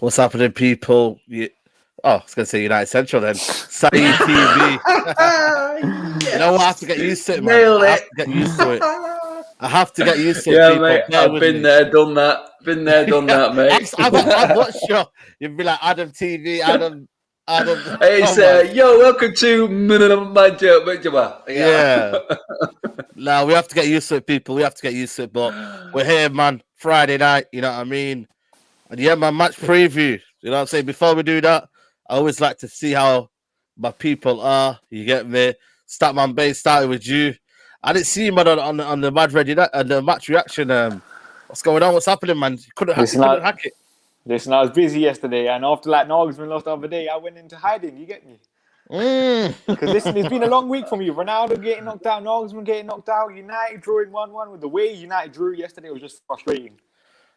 What's happening, people? I was going to say United Central then. Saeed TV. Yes. You know what? I have to get used to it, man. Nailed I have it. to get used to it. I have to get used to it, Yeah, people. mate. Bear I've with been me. there, done that. Been there, done that, mate. I've watched you. You'd be like Adam TV, Adam. Hey, yo, welcome to my job. Yeah. Now we have to get used to it, people. We have to get used to it. But we're here, man. Friday night. You know what I mean? And yeah, my match preview. You know what I'm saying? Before we do that, I always like to see how my people are. You get me? Statman Bay started with you. I didn't see you, man, on the Mad Red and the match reaction. What's going on? What's happening, man? You couldn't hack it. Listen, I was busy yesterday, and after Nagelsmann lost the other day, I went into hiding. You get me? Because listen, it's been a long week for me. Ronaldo getting knocked out, Nagelsmann getting knocked out, United drawing 1-1. With the way United drew yesterday, it was just frustrating.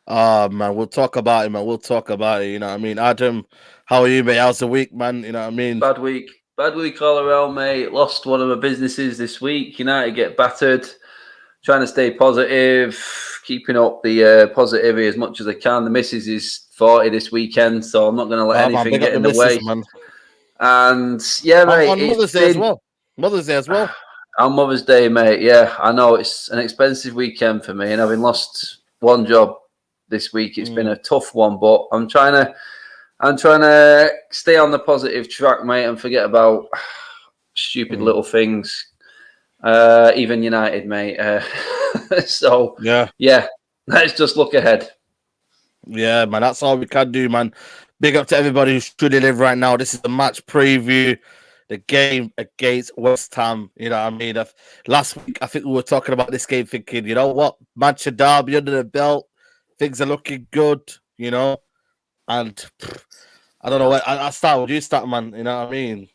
Man, we'll talk about it, man. We'll talk about it. You know what I mean? Adam, how are you, mate? How's the week, man? You know what I mean? Bad week all around, mate. Lost one of my businesses this week. United get battered. Trying to stay positive, keeping up the positivity as much as I can. The missus is 40 this weekend, so I'm not going to let anything get in the way. Man. And yeah, mate. On Mother's Day as well. Mother's Day as well. On Mother's Day, mate. Yeah, I know it's an expensive weekend for me, and having lost one job this week, it's been a tough one. But I'm trying to stay on the positive track, mate, and forget about stupid little things. Even United, mate. So yeah, let's just look ahead. Yeah, man, that's all we can do, man. Big up to everybody who's tuning in right now. This is the match preview, the game against West Ham. You know what I mean? Last week, I think we were talking about this game thinking, you know what? Manchester Derby under the belt. Things are looking good, you know? And I don't know. I start with you, man. You know what I mean?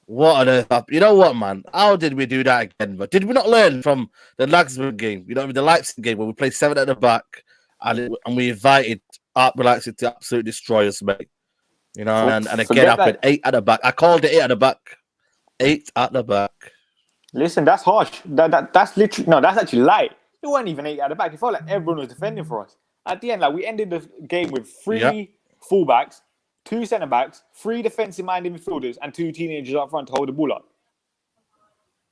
What on earth? You know what, man? How did we do that again? But did we not learn from the Nagelsmann game? You know, the Leipzig game where we played 7 at the back and we invited Leipzig to absolutely destroy us, mate. You know, and again happened 8 at the back. I called it 8 at the back. 8 at the back. Listen, that's harsh. That's literally that's actually light. It wasn't even 8 at the back. It felt like everyone was defending for us. At the end, we ended the game with 3 fullbacks, 2 centre backs, 3 defensive-minded midfielders, and 2 teenagers up front to hold the ball up.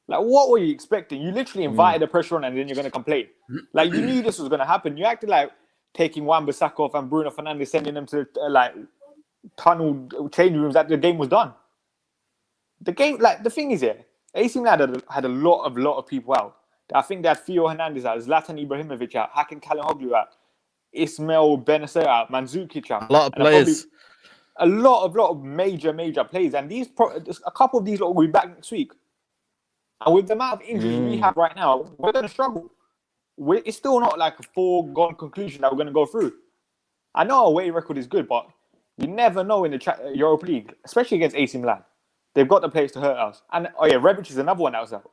What were you expecting? You literally invited the pressure on, and then you're going to complain. You knew this was going to happen. You acted like taking Wan-Bissaka off and Bruno Fernandes, sending them to tunnel change rooms after the game was done. The game, the thing is here, AC Milan had a lot of people out. I think they had Theo Hernandez out, Zlatan Ibrahimovic out, Hakan Çalhanoğlu out, Ismail Benacer out, Mandzukic out. A lot of players. A lot of major players, and a couple of these will be back next week. And with the amount of injuries we have right now, we're going to struggle. It's still not a foregone conclusion that we're going to go through. I know our away record is good, but you never know in the Europa League, especially against AC Milan. They've got the players to hurt us. And Rebic is another one that was out.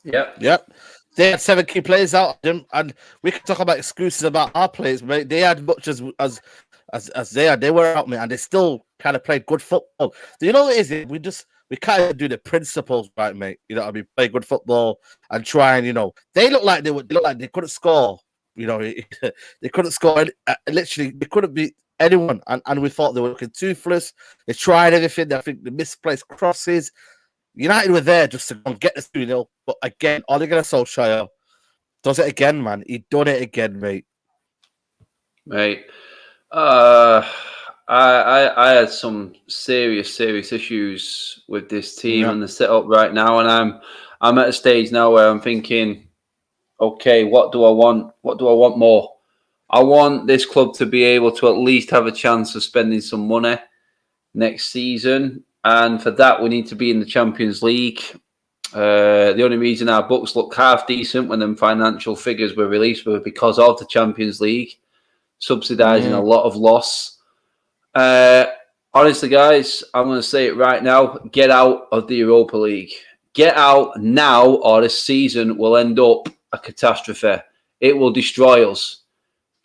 Yep. They had 7 key players out, and we can talk about excuses about our players, mate. They had much as they had. They were out, man, and they still kind of played good football. Do you know what it is? We kind of do the principles right, mate. You know what I mean? Play good football and try and, they look like they couldn't score. You know, they couldn't score. Literally, they couldn't beat anyone, and we thought they were looking toothless. They tried everything. I think the misplaced crosses. United were there just to get us 2-0. But again, Ole Gunnar Solskjaer does it again, man. He done it again, mate. Mate, I had some serious issues with this team and the setup right now, and I'm at a stage now where I'm thinking, okay, what do I want? What do I want more? I want this club to be able to at least have a chance of spending some money next season. And for that, we need to be in the Champions League. The only reason our books look half decent when them financial figures were released were because of the Champions League, subsidising a lot of loss. Honestly, guys, I'm going to say it right now. Get out of the Europa League. Get out now, or this season will end up a catastrophe. It will destroy us.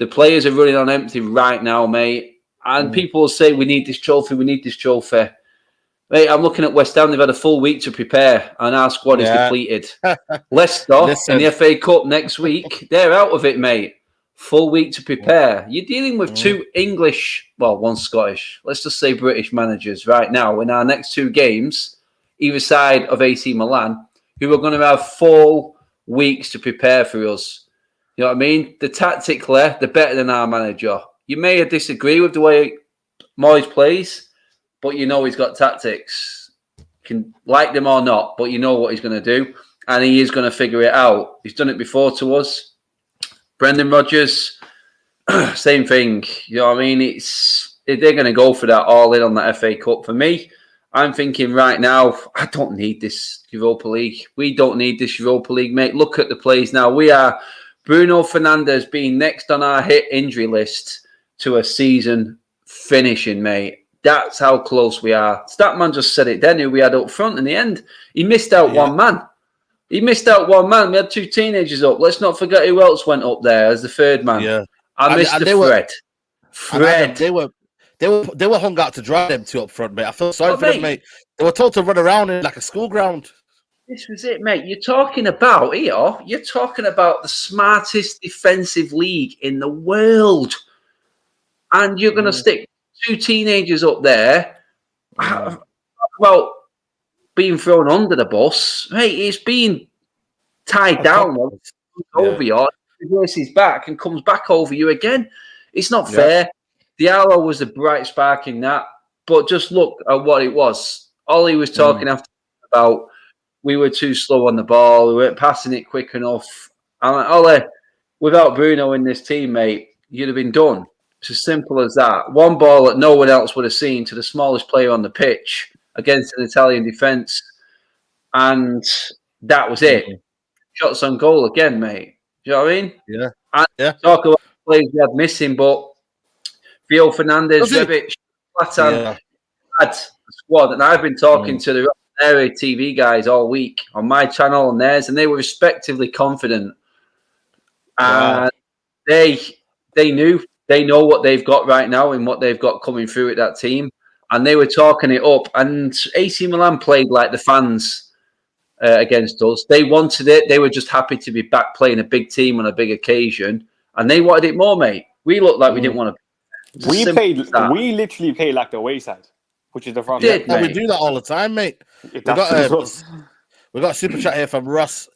The players are running on empty right now, mate. And people will say, we need this trophy, we need this trophy. Mate, I'm looking at West Ham. They've had a full week to prepare, and our squad is depleted. Leicester in the FA Cup next week, they're out of it, mate. full week to prepare. You're dealing with two English, well, one Scottish, let's just say British managers right now in our next 2 games, either side of AC Milan, who are going to have full weeks to prepare for us. You know what I mean? The tactically, they're better than our manager. You may disagree with the way Moyes plays, but you know he's got tactics. You can like them or not, but you know what he's going to do, and he is going to figure it out. He's done it before to us. Brendan Rodgers, same thing. You know what I mean? They're going to go for that all in on that FA Cup. For me, I'm thinking right now, I don't need this Europa League. We don't need this Europa League, mate. Look at the plays now. We are Bruno Fernandes being next on our hit injury list to a season finishing, mate. That's how close we are. Statman just said it then, who we had up front in the end. He missed out one man. He missed out one man. We had 2 teenagers up. Let's not forget who else went up there as the 3rd man. Yeah, I missed Fred. Fred. They were hung out to dry, them 2 up front, mate. I feel sorry for them, mate. They were told to run around in like a school ground. This was it, mate. You're talking about the smartest defensive league in the world, and you're going to stick 2 teenagers up there. Well, being thrown under the bus, hey, it's being tied down over you, reverses back and comes back over you again. It's not fair. Diallo was the bright spark in that, but just look at what it was. Ollie was talking after about we were too slow on the ball, we weren't passing it quick enough. I'm like, Ollie, without Bruno in this team, mate, you'd have been done. It's as simple as that. One ball that no one else would have seen to the smallest player on the pitch against an Italian defence, and that was it. Shots on goal again, mate. Do you know what I mean? Yeah. Talk about players we had missing, but Theo Fernandez, Rebic, Zlatan had a squad, and I've been talking to the area TV guys all week on my channel and theirs, and they were respectively confident. And they know what they've got right now and what they've got coming through at that team. And they were talking it up. And AC Milan played like the fans against us. They wanted it. They were just happy to be back playing a big team on a big occasion. And they wanted it more, mate. We looked like we didn't want to. We literally played like the away side, which is the front. We do that all the time, mate. We got a super chat here from Russ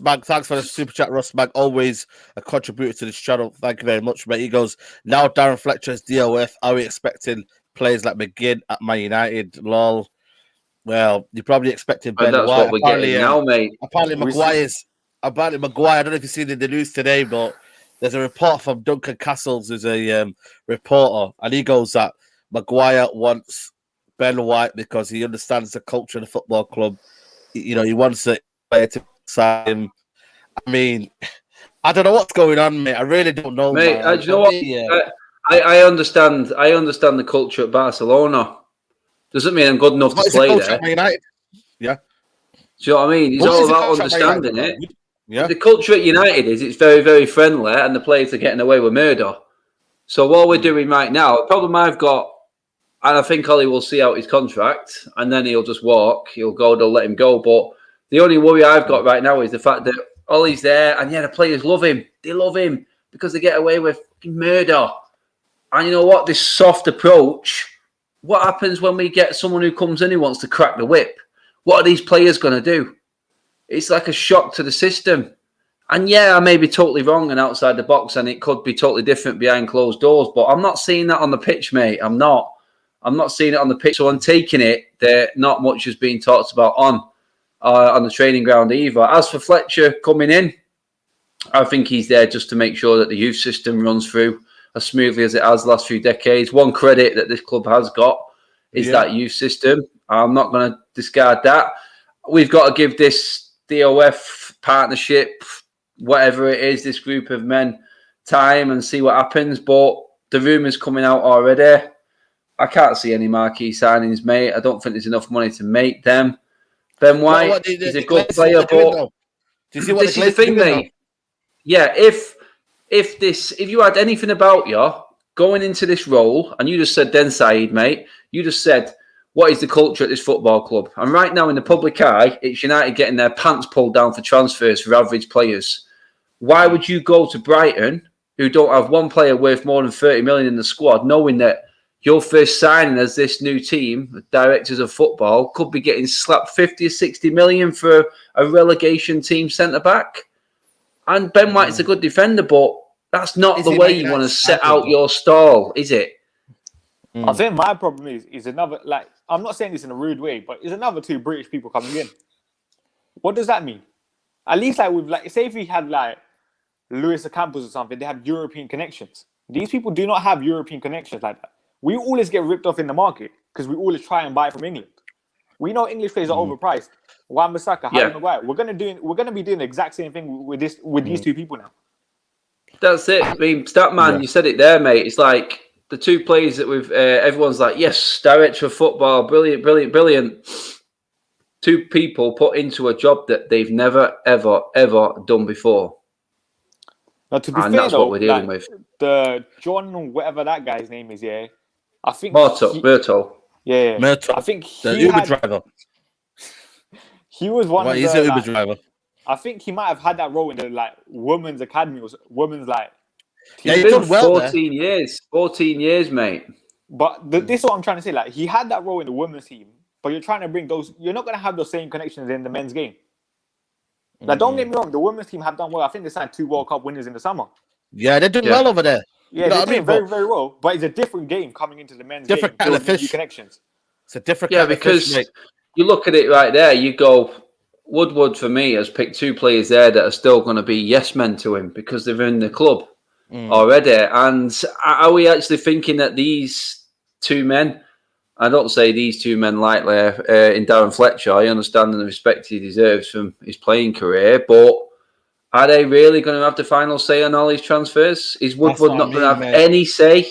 Mag. Thanks for the super chat, Russ Mag. Always a contributor to this channel. Thank you very much, mate. He goes, now Darren Fletcher's DOF. Are we expecting players like McGinn at Man United? Lol. Well, you're probably expecting Ben That's White. What we're getting now, mate. Apparently, Maguire. I don't know if you've seen it in the news today, but there's a report from Duncan Castles, who's a reporter, and he goes that Maguire wants Ben White because he understands the culture of the football club. You know, he wants a player to sign him. I mean, I don't know what's going on, mate. I really don't know, mate. Do you know what? I understand the culture at Barcelona. Doesn't mean I'm good enough to play there. Yeah. Do you know what I mean? It's all about understanding it. Yeah. The culture at United is it's very, very friendly, and the players are getting away with murder. So what we're doing right now, the problem I've got, and I think Ollie will see out his contract, and then he'll just walk. He'll go. They'll let him go. But the only worry I've got right now is the fact that Ollie's there, and the players love him. They love him because they get away with murder. And you know what? This soft approach. What happens when we get someone who comes in who wants to crack the whip? What are these players going to do? It's like a shock to the system. And I may be totally wrong and outside the box, and it could be totally different behind closed doors. But I'm not seeing that on the pitch, mate. I'm not seeing it on the pitch. So I'm taking it that not much is being talked about on the training ground either. As for Fletcher coming in, I think he's there just to make sure that the youth system runs through as smoothly as it has the last few decades. One credit that this club has got is that youth system. I'm not going to discard that. We've got to give this DOF partnership, whatever it is, this group of men, time and see what happens. But the rumours coming out already. I can't see any marquee signings, mate. I don't think there's enough money to make them. Ben White is a good player, but this is the thing, mate. Yeah, if you had anything about you going into this role, and you just said then, Saeed, mate, you just said, what is the culture at this football club? And right now in the public eye, it's United getting their pants pulled down for transfers for average players. Why would you go to Brighton, who don't have one player worth more than 30 million in the squad, knowing that your first signing as this new team, directors of football, could be getting slapped 50 or 60 million for a relegation team centre-back. And Ben White's a good defender, but that's not the way you want to set out your stall, is it? I think my problem is another, like, I'm not saying this in a rude way, but is another 2 British people coming in. What does that mean? At least, like, with, like, say if we had, like, Luis Ocampos or something, they have European connections. These people do not have European connections like that. We always get ripped off in the market because we always try and buy from England. We know English players are overpriced. Wan-Bissaka, Harry Maguire. We're gonna be doing the exact same thing with these 2 people now. That's it. I mean, Statman, you said it there, mate. It's like the 2 players that we've. Everyone's like, yes, director of football, brilliant, brilliant, brilliant. 2 people put into a job that they've never, ever, ever done before. Now, to be fair, that's what we're dealing with. The John, whatever that guy's name is, I think Myrtle. Yeah. Myrtle. I think the Uber driver. He was one of the. He's an Uber driver. I think he might have had that role in the like women's academy or women's like. Yeah, he's done well 14 years. 14 years, mate. But this is what I'm trying to say. Like, he had that role in the women's team, but you're trying to bring those. You're not going to have those same connections in the men's game. Now, don't get me wrong. The women's team have done well. I think they signed 2 World Cup winners in the summer. Yeah, they're doing well over there. Yeah, they're doing very, very well. But it's a different game coming into the men's different game. Kind of fish. Connections. It's a different kind of fish, because you look at it right there, you go, Woodward, for me, has picked 2 players there that are still going to be yes men to him because they're in the club already. And are we actually thinking that these 2 men, I don't say these 2 men lightly, in Darren Fletcher, I understand the respect he deserves from his playing career, but are they really going to have the final say on all these transfers? Is Woodward not going to have any say?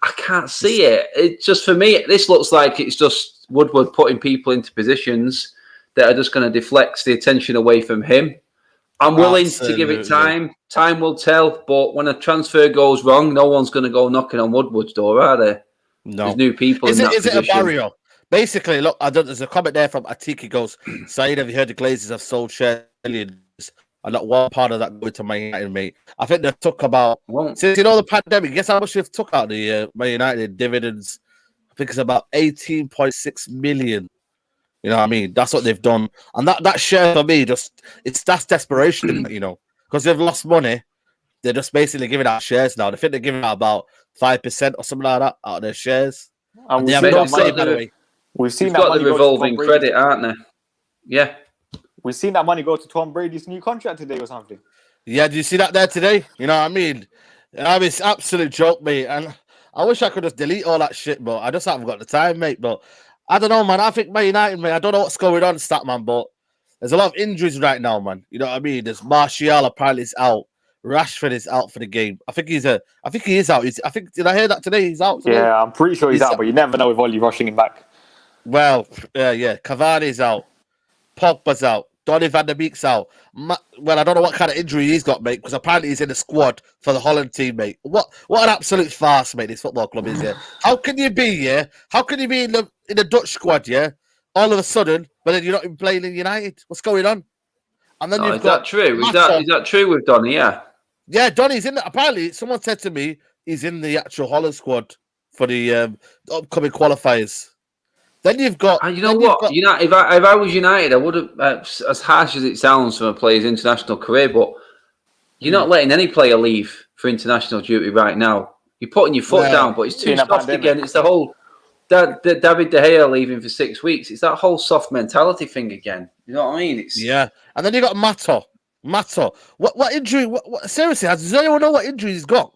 I can't see it. It just, for me, this looks like it's just Woodward putting people into positions that are just going to deflect the attention away from him. I'm willing to give it time. Time will tell. But when a transfer goes wrong, no one's going to go knocking on Woodward's door, are they? No. There's new people in that position. Is it a barrier? Basically, look, there's a comment there from Atiki goes, Saeed, have you heard the Glazers have sold shares millions? And not one part of that going to Man United, mate. I think they've took about, since the pandemic, guess how much they've took out the Man United dividends? I think it's about 18.6 million. You know what I mean? That's what they've done. And that share for me, that's desperation, because they've lost money. They're just basically giving out shares now. I think they're giving out about 5% or something like that out of their shares. And they have no money, by the way. We've seen got the revolving credit, aren't they? Yeah. We've seen that money go to Tom Brady's new contract today or something. Yeah, did you see that there today? You know what I mean? It's absolute joke, mate. And I wish I could just delete all that shit, but I just haven't got the time, mate. But I don't know, man. I think Man United, man, I don't know what's going on, Statman, but there's a lot of injuries right now, man. You know what I mean? There's Martial apparently is out. Rashford is out for the game. I think he is out. Did I hear that today? He's out today? Yeah, I'm pretty sure he's out, but you never know with Oli rushing him back. Well, yeah. Cavani's out. Pogba's out. Donny van der Beek's out. Well, I don't know what kind of injury he's got, mate, because apparently he's in the squad for the Holland team, mate. What an absolute farce, mate, this football club is, yeah. How can you be in the Dutch squad, yeah, all of a sudden, but then you're not even playing in United? What's going on? And then is that true? Is that true with Donny, yeah? Yeah, Donny's in it. Apparently, someone said to me he's in the actual Holland squad for the upcoming qualifiers. Then you've got... And you know what? If I was United, I would have, as harsh as it sounds from a player's international career, but you're not letting any player leave for international duty right now. You're putting your foot down, but it's too soft again. It's the whole... David De Gea leaving for 6 weeks. It's that whole soft mentality thing again. You know what I mean? Yeah. And then you got Mato. What injury? Seriously, does anyone know what injury he's got?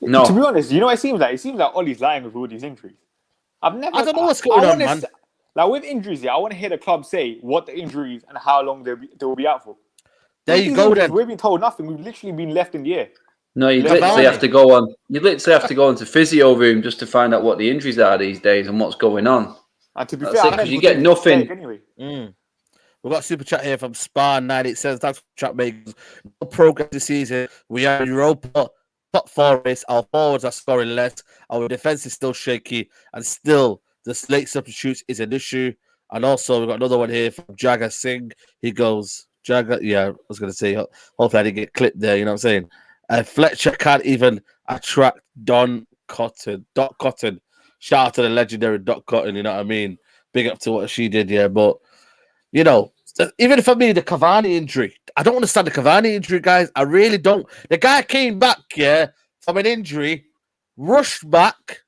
No. To be honest, you know what it seems like? It seems like Ollie's lying with all these injuries. I don't know what's going on, man. Like with injuries, I want to hear the club say what the injuries and how long they'll be out for. There you go, then. We've been told nothing. We've literally been left in the air. No, you literally have to go on. You literally have to go into physio room just to find out what the injuries are these days and what's going on. And to be fair, because you get nothing. Anyway. We've got a super chat here from Spa9. It says, thanks for chat makers. No progress this season. We are in Europa. Top 4 race. Our forwards are scoring less. Our defense is still shaky. And still, the late substitutes is an issue. And also, we've got another one here from Jagger Singh. He goes, Jagger, yeah, I was going to say, hopefully I didn't get clipped there. You know what I'm saying? Fletcher can't even attract Dot Cotton. Shout out to the legendary Dot Cotton, you know what I mean? Big up to what she did, yeah. But, you know, even for me, the Cavani injury, I don't understand the Cavani injury, guys. I really don't. The guy came back, yeah, from an injury, rushed back,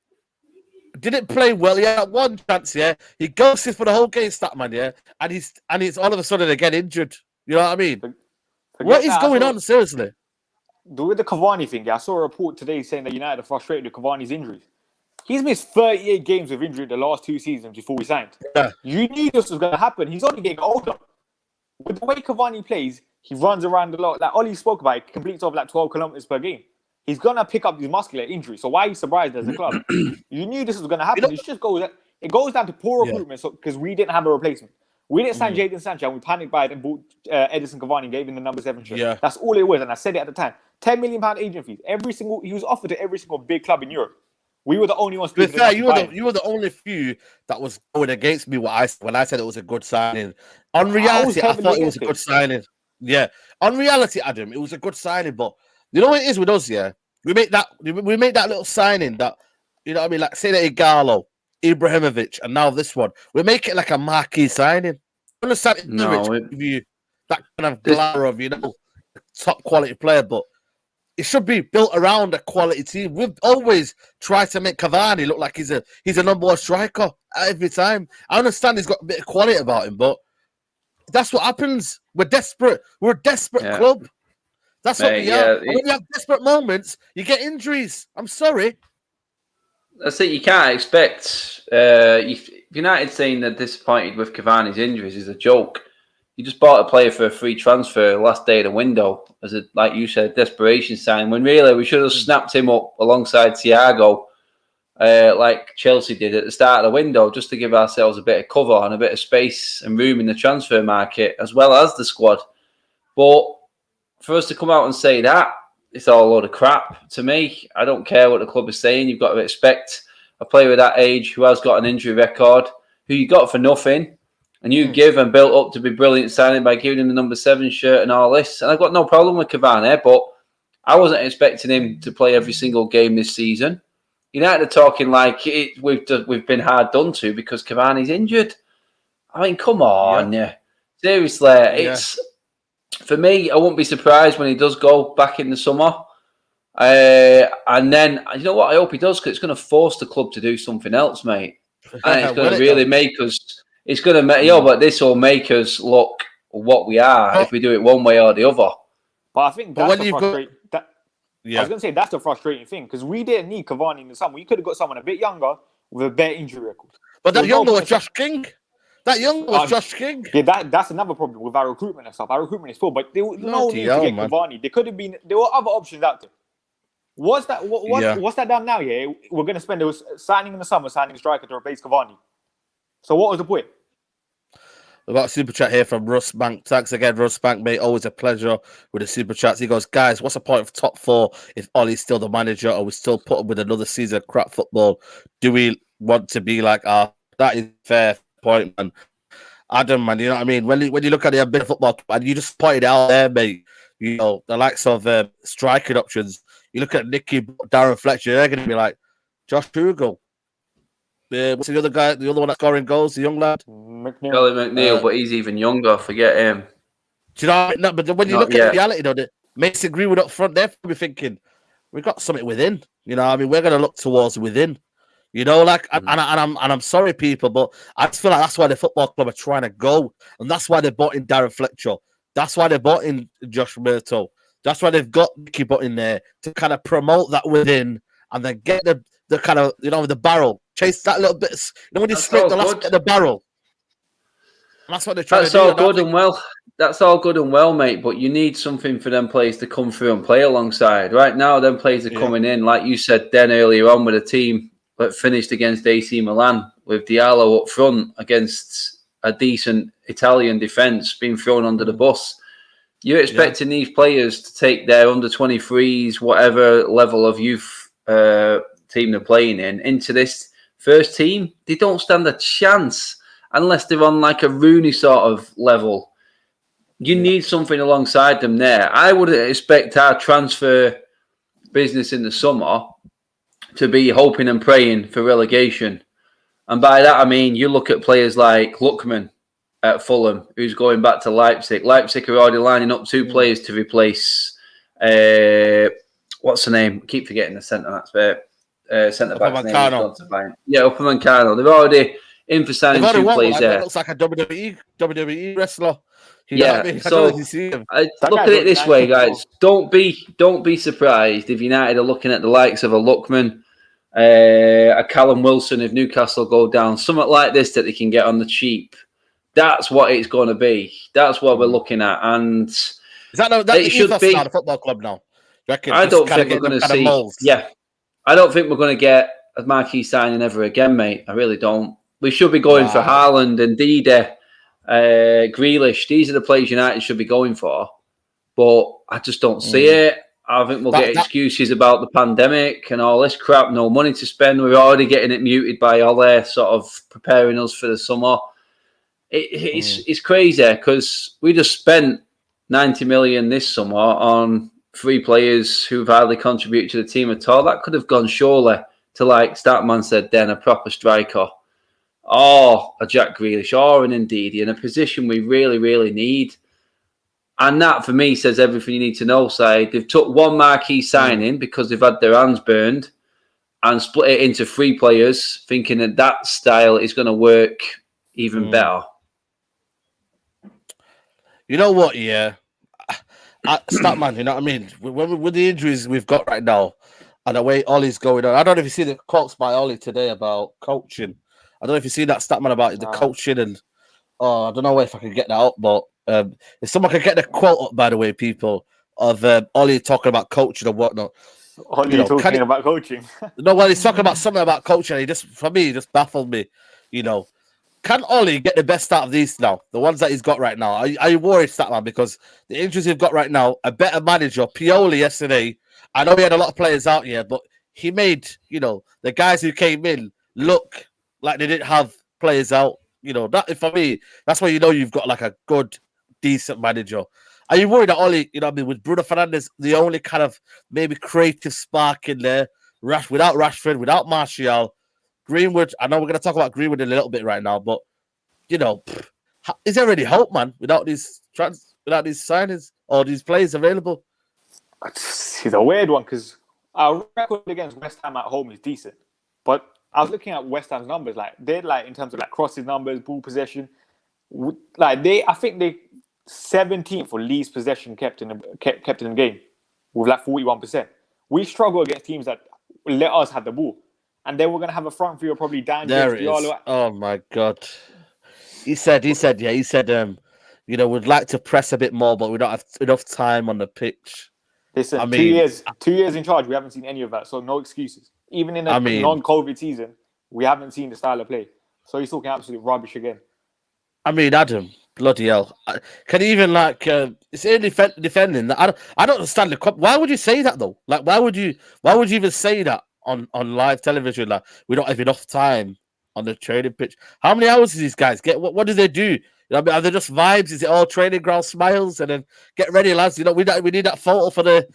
didn't play well. He had one chance, yeah. He ghosted for the whole game, Statman, yeah. And he's all of a sudden again injured. You know what I mean? What is going on, seriously? With the Cavani thing, yeah, I saw a report today saying that United are frustrated with Cavani's injuries. He's missed 38 games with injury the last 2 seasons before we signed. Yeah. You knew this was going to happen. He's only getting older. With the way Cavani plays, he runs around a lot. Like Ollie spoke about, he completes over like 12 kilometers per game. He's going to pick up these muscular injuries. So why are you surprised as a club? You knew this was going to happen. It goes down to poor recruitment because we didn't have a replacement. We didn't sign Jadon Sancho and we panicked by it and bought Edison Cavani and gave him the number 7 shirt. Yeah. That's all it was. And I said it at the time. £10 million agent fees. He was offered to every single big club in Europe. We were the only ones. To be fair, you were the only few that was going against me when I said it was a good signing. On reality, I thought it was a good signing. Yeah. On reality, Adam, it was a good signing. But you know what it is with us, yeah? We make that little signing that, you know what I mean? Like, say that Igalo, Ibrahimovic, and now this one. We make it like a marquee signing. Understand? Give you that kind of glamour of, you know, top quality player, but it should be built around a quality team. We've always tried to make Cavani look like he's a number 1 striker every time. I understand he's got a bit of quality about him, but that's what happens. We're desperate. We're a desperate club. That's what we are. And when you have desperate moments, you get injuries. I'm sorry. That's it. You can't expect United saying they're disappointed with Cavani's injuries is a joke. You just bought a player for a free transfer last day of the window as a, like you said, desperation sign. When really we should have snapped him up alongside Thiago, like Chelsea did at the start of the window, just to give ourselves a bit of cover and a bit of space and room in the transfer market as well as the squad. But for us to come out and say that, it's all a load of crap to me. I don't care what the club is saying. You've got to expect a player of that age who has got an injury record, who you got for nothing, and you give and built up to be brilliant signing by giving him the number 7 shirt and all this. And I've got no problem with Cavani, but I wasn't expecting him to play every single game this season. United are talking like we've been hard done to because Cavani's injured. I mean, come on, seriously, it's for me. I won't be surprised when he does go back in the summer. And then, you know what? I hope he does, because it's going to force the club to do something else, mate. And it's going to really make us. It's going to make, but this will make us look what we are if we do it one way or the other. But I think that's the frustrating. I was going to say that's the frustrating thing, because we didn't need Cavani in the summer. We could have got someone a bit younger with a better injury record. But that younger was Josh King. Josh King. Yeah, that's another problem with our recruitment and stuff. Our recruitment is full, but there was no need to get Cavani. There were other options out there. What's that done now? Yeah, we're going to spend signing in the summer, signing a striker to replace Cavani. So what was the point? We've got a super chat here from Russ Bank. Thanks again, Russ Bank, mate. Always a pleasure with the super chats. He goes, guys, what's the point of top 4 if Ollie's still the manager, or we still put him with another season of crap football? Do we want to be like that is a fair point, man. Adam, man, you know what I mean? When you look at the bit of football, and you just pointed out there, mate, you know, the likes of striking options. You look at Nicky, Darren Fletcher, they're going to be like, Josh Hugo. What's the other guy? The other one that's scoring goals, the young lad? McNeil, but he's even younger. Forget him. Do you know? No, but when you look at reality, though, Mason Greenwood up front, they're probably thinking, we've got something within. You know, I mean, we're going to look towards within. You know, like, and I'm sorry, people, but I just feel like that's why the football club are trying to go, and that's why they bought in Darren Fletcher. That's why they bought in Josh Murto. That's why they've got Nicky Butt in there to kind of promote that within, and then get the kind of, you know, the barrel, chase that little bit. You know, when you scrape the last bit of the barrel. And that's what they're trying to do. That's all good and well. That's all good and well, mate. But you need something for them players to come through and play alongside. Right now, them players are coming in, like you said, then earlier on, with a team that finished against AC Milan with Diallo up front against a decent Italian defence being thrown under the bus. You're expecting these players to take their under-23s, whatever level of youth team they're playing into this first team. They don't stand a chance unless they're on like a Rooney sort of level. You need something alongside them there. I wouldn't expect our transfer business in the summer to be hoping and praying for relegation. And by that, I mean, you look at players like Lookman at Fulham, who's going back to Leipzig. Leipzig are already lining up 2 players to replace, what's the name? I keep forgetting the centre-back's centre-back's name. Yeah, Upamecano. They're already in for signing 2 players there. Looks like a WWE wrestler. So look at it this way, guys. Don't be surprised if United are looking at the likes of a Lookman, a Callum Wilson if Newcastle go down, something like this that they can get on the cheap. That's what it's going to be. That's what we're looking at, and is that it should be the football club now. I don't think we're going to see. Yeah, I don't think we're going to get a marquee signing ever again, mate. I really don't. We should be going for Haaland and Dida, Grealish. These are the players United should be going for, but I just don't see it. I think we'll get excuses about the pandemic and all this crap. No money to spend. We're already getting it muted by all their sort of preparing us for the summer. It's crazy because we just spent 90 million this summer on 3 players who've hardly contributed to the team at all. That could have gone surely to, like Statman said then, a proper striker or a Jack Grealish or an Ndidi in a position we really, really need. And that, for me, says everything you need to know, side. They've took one marquee signing because they've had their hands burned and split it into 3 players, thinking that style is going to work even better. You know what, yeah. Statman, you know what I mean? With the injuries we've got right now and the way Ollie's going on, I don't know if you see the quotes by Ollie today about coaching. I don't know if you see that Statman about the coaching and I don't know if I can get that up, but if someone could get the quote up, by the way, people, of Ollie talking about coaching and whatnot. Ollie talking about coaching. No, well, he's talking about something about coaching. He just, for me, just baffled me. You know, can Ollie get the best out of these now? The ones that he's got right now. Are you worried, Statman? Because the injuries he's got right now, a better manager, Pioli yesterday. I know he had a lot of players out here, but he made, the guys who came in look like they didn't have players out. That for me, that's why you've got like a good, decent manager. Are you worried that Ollie, with Bruno Fernandes, the only kind of maybe creative spark in there, without Rashford, without Martial, Greenwood? I know we're going to talk about Greenwood in a little bit right now, but is there any hope, man, without these signings or these players available? It's a weird one because our record against West Ham at home is decent, but I was looking at West Ham's numbers, they're in terms of crosses numbers, ball possession, I think they 17th for least possession kept in the game with 41%. We struggle against teams that let us have the ball, and then we're gonna have a front three of probably Dan. There it is. Oh my God. He said, we'd like to press a bit more, but we don't have enough time on the pitch. Listen, 2 years in charge, we haven't seen any of that, so no excuses. Even in a non-COVID season, we haven't seen the style of play. So he's talking absolute rubbish again. Adam, bloody hell! Can you even it's in defending that? I don't understand the. Why would you say that though? Why would you even say that on live television? We don't have enough time on the training pitch. How many hours do these guys get? What do they do? Are they just vibes? Is it all training ground smiles and then get ready, lads? We need that photo for the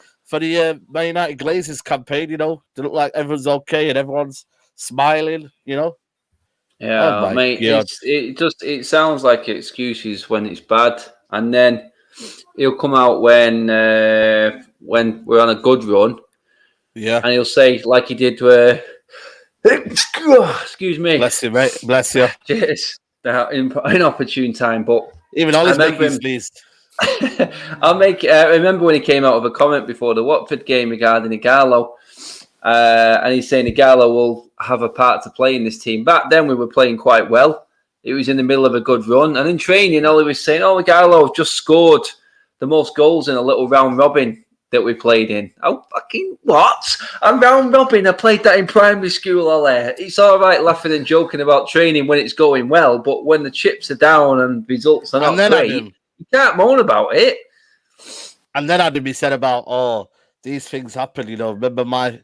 Man United Glazers campaign. To look like everyone's okay and everyone's smiling. Yeah, mate. It sounds like excuses when it's bad, and then he'll come out when we're on a good run. Yeah, and he'll say like he did. Excuse me. Bless you, mate. Bless you. Cheers. Inopportune time, but even Ollie's making his list. I remember when he came out with a comment before the Watford game regarding Ighalo. And he's saying Ighalo will have a part to play in this team. Back then, we were playing quite well. It was in the middle of a good run. And in training, Ollie was saying, Ighalo just scored the most goals in a little round robin that we played in. Oh, fucking what? A round robin? I played that in primary school, Ollie. It's all right laughing and joking about training when it's going well, but when the chips are down and results are not great, you can't moan about it. And then Adam, he said about, these things happen. Remember my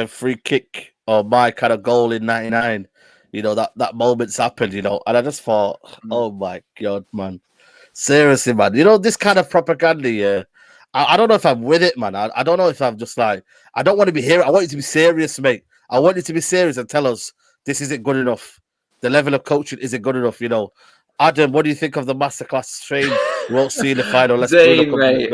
free kick or my kind of goal in '99, that moment's happened, and I just thought, oh my God, man, seriously, man, this kind of propaganda, I don't know if I'm with it, man. I don't know if I'm just like, I don't want to be here. I want you to be serious, mate. I want you to be serious and tell us this isn't good enough. The level of coaching isn't good enough, you know. Adam, what do you think of the masterclass train? We won't see in the final. Let's Zane, mate,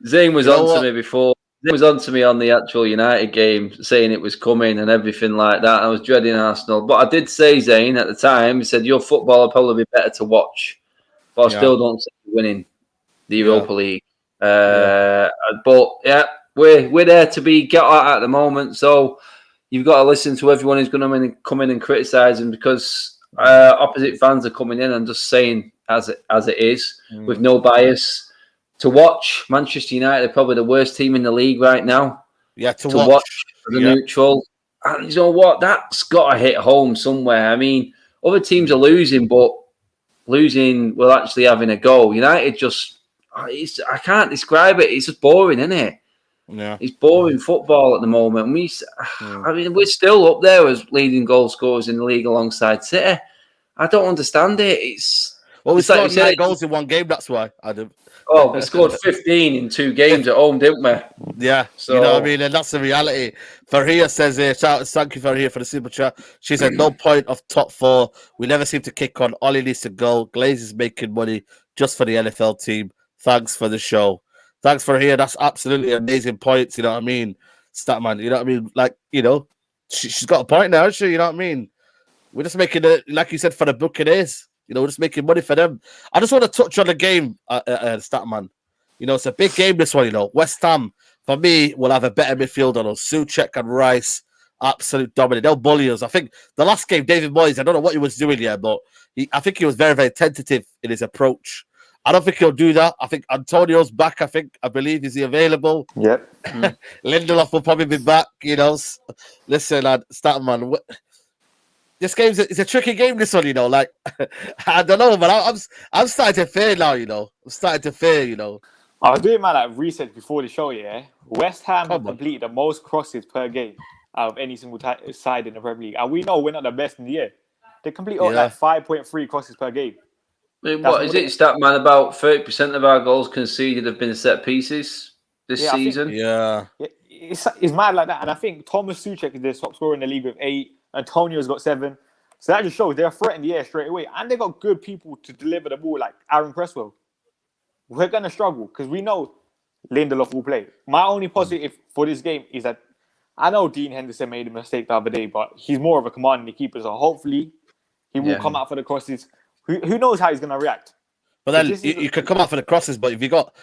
Zane was on to me before. Zane was on to me on the actual United game, saying it was coming and everything like that. I was dreading Arsenal. But I did say, Zane, at the time, he said, your football will probably be better to watch. But I still don't see you winning the Europa League. But, yeah, we're there to be got at the moment. So you've got to listen to everyone who's going to come in and criticise him, because opposite fans are coming in and just saying as it is, with no bias. To watch, Manchester United are probably the worst team in the league right now. Yeah, to watch as a neutral. And you know what? That's got to hit home somewhere. I mean, other teams are losing, but losing will actually having a go. United just, I can't describe it. It's just boring, isn't it? Yeah. It's boring football at the moment. I mean, we're still up there as leading goal scorers in the league alongside City. I don't understand it. We scored 9 goals in one game. That's why, Adam. Oh, we scored 15 in 2 games at home, didn't we? Yeah, so, you know what I mean? And that's the reality. Farhia says here, thank you, Farhia, for the super chat. She said, no point of top 4. We never seem to kick on. Ollie needs to go. Glaze is making money just for the NFL team. Thanks for the show. Thanks, Farhia. That's absolutely amazing points. You know what I mean? Statman, you know what I mean? Like, you know, she's got a point now, you know what I mean? We're just making it, like you said, for the Buccaneers. You know, we're just making money for them. I just want to touch on the game, Statman. You know, it's a big game, this one, you know. West Ham, for me, will have a better midfield on us. Souček and Rice, absolute dominant. They'll bully us. I think the last game, David Moyes, I don't know what he was doing here, but I think he was very, very tentative in his approach. I don't think he'll do that. I think Antonio's back, I believe. Is he available? Yep. Lindelof will probably be back, you know. Listen, Statman, this game's it's a tricky game, this one, you know. Like, I don't know, but I'm starting to fear now, you know. I'm starting to fear, you know. I was doing my research before the show, yeah. West Ham have completed the most crosses per game out of any single side in the Premier League. And we know we're not the best in the year. They complete like 5.3 crosses per game. I mean, what is it, Statman? About 30% of our goals conceded have been set pieces this season. It's mad like that. And I think Thomas Souček is the top scorer in the league with 8. Antonio's got 7. So that just shows they're threatening the air straight away. And they've got good people to deliver the ball, like Aaron Cresswell. We're going to struggle because we know Lindelof will play. My only positive for this game is that I know Dean Henderson made a mistake the other day, but he's more of a commanding keeper. So hopefully he will come out for the crosses. Who knows how he's going to react? But then you could come out for the crosses, but if you got,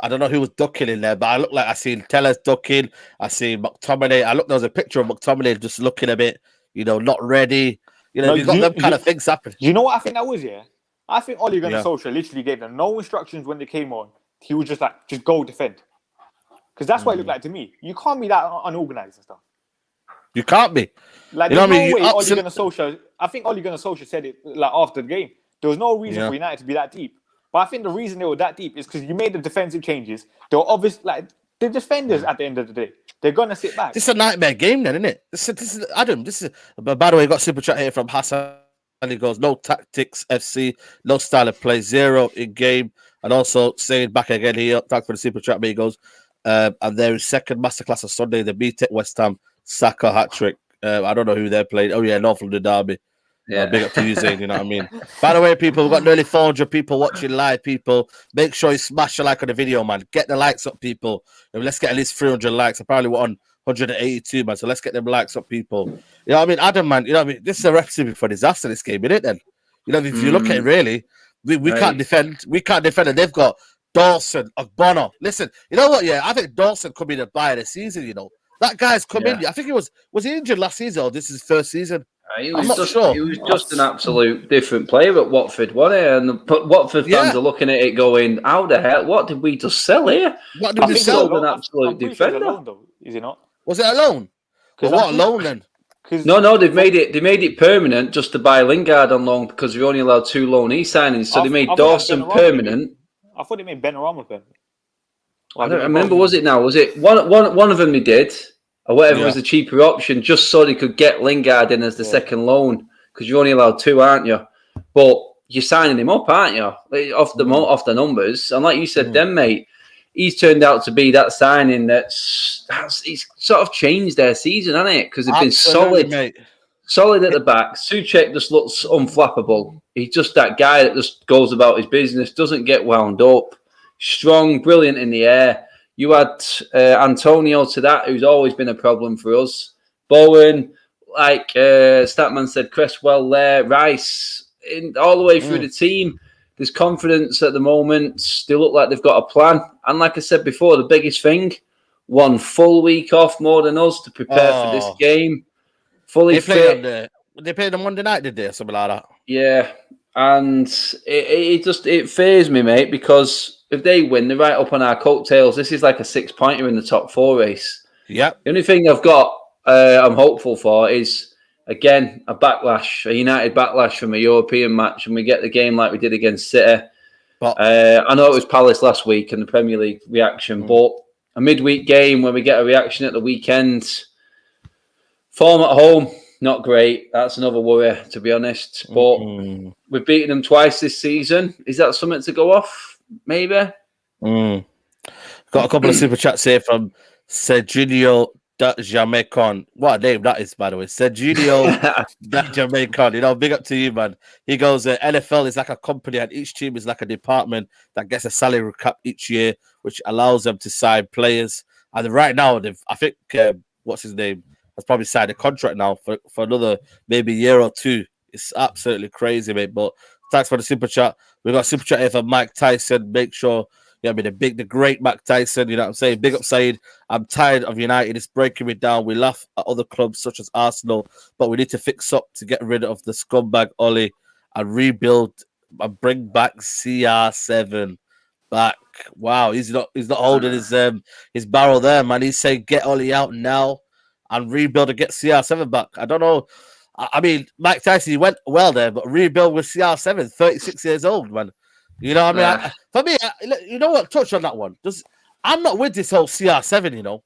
I don't know who was ducking in there, but I look like I seen Tellers ducking. I seen McTominay. There was a picture of McTominay just looking a bit, you know, not ready. You know, you've got them kind of things happening. You know what I think that was, I think Ole Gunnar Solskjaer literally gave them no instructions when they came on. He was just like, just go defend. Because that's what it looked like to me. You can't be that unorganized and stuff. You can't be. Like, you know what I mean? Ole Gunnar Solskjaer, I think Ole Gunnar Solskjaer said it like after the game. There was no reason for United to be that deep. But I think the reason they were that deep is because you made the defensive changes. They were obvious, like the defenders at the end of the day. They're gonna sit back. This is a nightmare game, then, isn't it? This is Adam. This is. By the way, I got super chat here from Hassan. And he goes, no tactics, FC, no style of play, 0 in game. And also saying back again here, thanks for the super chat, amigos. And there is second masterclass on Sunday. The beat at West Ham, Saka hat trick. I don't know who they're playing. Oh yeah, North London Derby. Yeah, big up to you, Zane. You know what I mean. By the way, people, we've got nearly 400 people watching live. People, make sure you smash a like on the video, man. Get the likes up, people. And let's get at least 300 likes. Apparently, we're on 182, man. So let's get them likes up, people. You know what I mean, Adam, man. You know what I mean. This is a recipe for disaster. This game, isn't it? Then, you know, if you look at it, really, we can't defend. We can't defend, and they've got Dawson, Ogbono. Listen, you know what? Yeah, I think Dawson could be the buy of the season. You know, that guy's come in. I think he was he injured last season or this is his first season? I'm not sure. He was just an absolute different player at Watford, wasn't he? And Watford fans are looking at it going, how the hell? What did we just sell here? What did we sell? An absolute defender. Alone, though, is it not? Was it a loan? What a loan then? No, they've made it permanent just to buy Lingard on loan because we only allowed 2 loanee signings. So they made Dawson permanent. I thought they made Benrahma permanent. I don't remember. Was it now? Was it one of them they did? Or whatever was the cheaper option, just so they could get Lingard in as the second loan, because you're only allowed 2, aren't you? But you're signing him up, aren't you? Off the numbers, and like you said, then mate, he's turned out to be that signing that's he's sort of changed their season, hasn't it? Because they've been solid. Mate. Solid at the back. Souček just looks unflappable. He's just that guy that just goes about his business, doesn't get wound up. Strong, brilliant in the air. You had Antonio to that, who's always been a problem for us. Bowen, like Statman said, Cresswell there, Rice, all the way through the team. There's confidence at the moment. They look like they've got a plan. And like I said before, the biggest thing, 1 full week off more than us to prepare for this game. Fully fit. They played on Monday night, did they? Something like that. Yeah. And it fazed me, mate, because if they win, they're right up on our coattails. This is like a 6-pointer in the top 4 race. Yeah. The only thing I've got, I'm hopeful for is, again, a United backlash from a European match, and we get the game like we did against City. But I know it was Palace last week and the Premier League reaction, but a midweek game where we get a reaction at the weekend. Form at home, not great. That's another worry, to be honest. But we've beaten them twice this season. Is that something to go off? Maybe. Got a couple of super chats here from Sergio Jamaican. What a name that is, by the way. Sergio Jamaican. Big up to you, man. He goes, NFL is like a company and each team is like a department that gets a salary cap each year, which allows them to sign players. And right now, I think, what's his name? Has probably signed a contract now for another maybe year or two. It's absolutely crazy, mate. But thanks for the super chat. We got a super chat here for Mike Tyson. Make sure, the great Mike Tyson. You know what I'm saying? Big up, Said. I'm tired of United. It's breaking me down. We laugh at other clubs such as Arsenal, but we need to fix up to get rid of the scumbag Oli and rebuild and bring back CR7 back. Wow, he's not holding his barrel there, man. He's saying get Oli out now and rebuild and get CR7 back. I don't know. I mean, Mike Tyson, he went well there, but rebuild with CR7, 36 years old, man. You know what I mean? For me, you know what? Touch on that one. I'm not with this whole CR7, you know.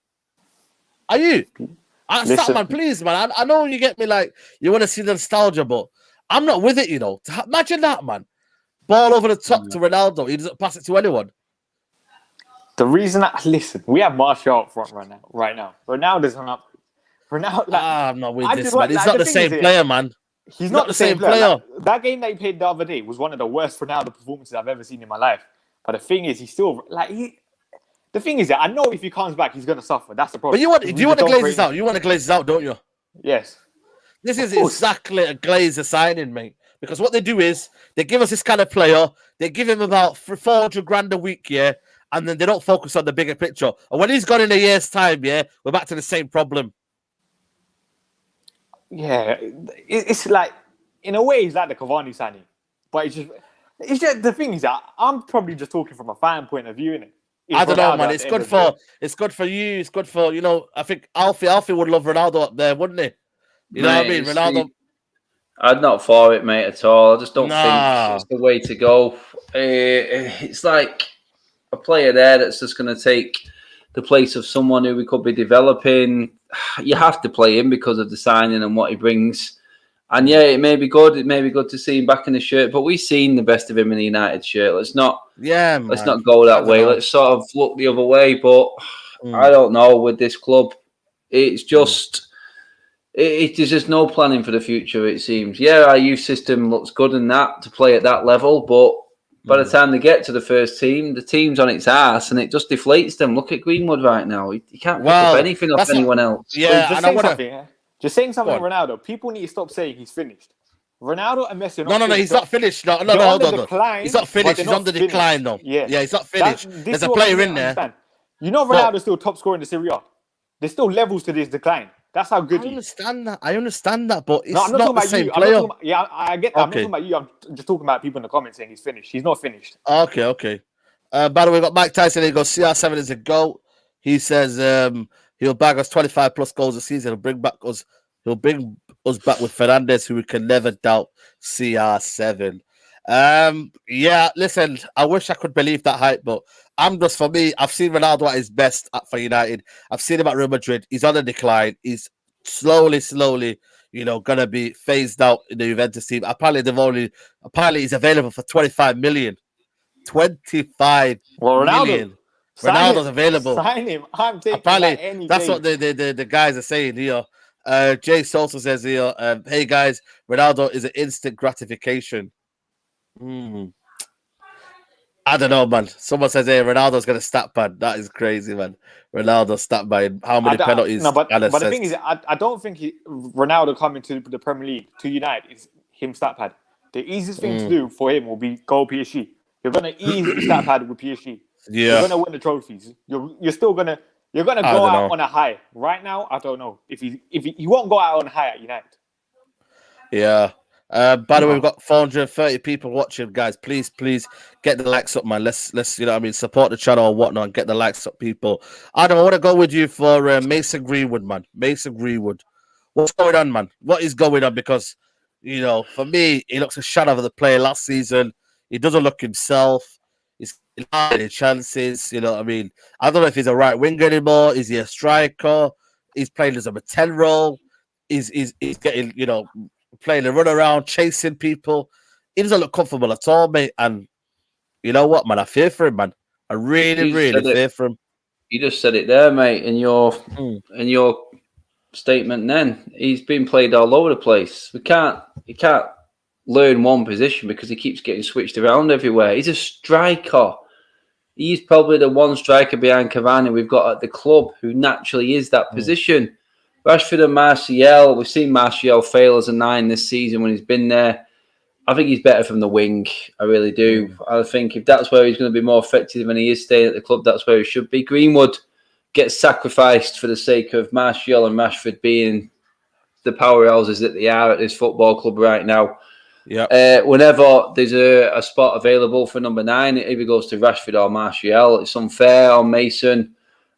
Are you? Man, please, man. I know you get me, like, you want to see the nostalgia, but I'm not with it, you know. Imagine that, man. Ball over the top to Ronaldo. He doesn't pass it to anyone. The reason we have Martial up front right now. Ronaldo's on up. Ronaldo, I'm not with this, man. He's not the same player, man. He's not the same player. Like, that game they played the other day was one of the worst Ronaldo performances I've ever seen in my life. But the thing is, he's still the thing is that I know if he comes back, he's going to suffer. That's the problem. But do you want to glaze this out? You want to glaze this out, don't you? Yes. This is exactly a Glazer signing, mate. Because what they do is they give us this kind of player. They give him about 400 grand a week, yeah, and then they don't focus on the bigger picture. And when he's gone in a year's time, yeah, we're back to the same problem. Yeah, it's like, in a way, it's like the Cavani signing, but it's just the thing is that I'm probably just talking from a fan point of view, innit? I don't know, man. It's good for you. It's good for, I think Alfie would love Ronaldo up there, wouldn't he? You know what I mean? Ronaldo. I'm not for it, mate, at all. I just don't think it's the way to go. It's like a player there that's just going to take the place of someone who we could be developing. You have to play him because of the signing and what he brings. And yeah, it may be good. It may be good to see him back in the shirt, but we've seen the best of him in the United shirt. Let's not go that way. Let's sort of look the other way. But I don't know with this club. It's just there's just no planning for the future. It seems. Yeah, our youth system looks good in that to play at that level, but by the time they get to the first team, the team's on its ass and it just deflates them. Look at Greenwood right now. He can't pick up anything off anyone else. Yeah, just saying something on Ronaldo. People need to stop saying he's finished. Ronaldo and Messi. No, he's not finished. No, hold on. He's not finished. He's on the decline, though. Yeah, he's not finished. There's a player in there. Understand. You know Ronaldo's still top scorer in the Serie A. There's still levels to this decline. That's how good he is. I understand that, but it's not the same player. I get that. I'm not talking about you. I'm just talking about people in the comments saying he's finished. He's not finished. Okay. By the way, we got Mike Tyson. He goes, CR7 is a GOAT. He says he'll bag us 25 plus goals a season. He'll bring us back with Fernandez, who we can never doubt. CR7. Yeah, listen, I wish I could believe that hype, but for me, I've seen Ronaldo at his best for United. I've seen him at Real Madrid. He's on the decline. He's slowly, gonna be phased out in the Juventus team. Apparently he's available for 25 million. 25 million. Ronaldo's available. Sign him. I'm taking Apparently, that any that's day. what the guys are saying here. Jay Sosa says here, hey guys, Ronaldo is an instant gratification. I don't know, man. Someone says, hey, Ronaldo's got a stat pad. That is crazy, man. Ronaldo stat pad. How many penalties? No, but and the thing assists? is, I don't think Ronaldo coming to the Premier League to United is him stat pad. The easiest thing to do for him will be go PSG. You're gonna ease the stat pad with PSG. You're Yeah, gonna win the trophies. You're still gonna go don't out know. on a high. Right now, I don't know if he won't go out on a high at United. Yeah. By the way, we've got 430 people watching, guys. Please get the likes up, man. Let's you know what I mean, support the channel or whatnot and get the likes up, people. Adam, I want to go with you for Mason Greenwood, man. Mason Greenwood. What's going on, man? What is going on? Because, you know, for me, he looks a shadow of the player last season. He doesn't look himself. He's getting chances, you know what I mean? I don't know if he's a right winger anymore. Is he a striker? He's playing as a 10 role. He's getting, you know, playing a run around, chasing people. He doesn't look comfortable at all, mate. And you know what, man? I fear for him, man. I really fear for him. You just said it there, mate, in your statement then. He's been played all over the place. He can't learn one position because he keeps getting switched around everywhere. He's a striker. He's probably the one striker behind Cavani we've got at the club who naturally is that position. Rashford and Martial, we've seen Martial fail as a 9 this season when he's been there. I think he's better from the wing. I really do. I think if that's where he's going to be more effective and he is staying at the club, that's where he should be. Greenwood gets sacrificed for the sake of Martial and Rashford being the powerhouses that they are at this football club right now. Yeah. Whenever there's a spot available for number 9, it either goes to Rashford or Martial. It's unfair on Mason.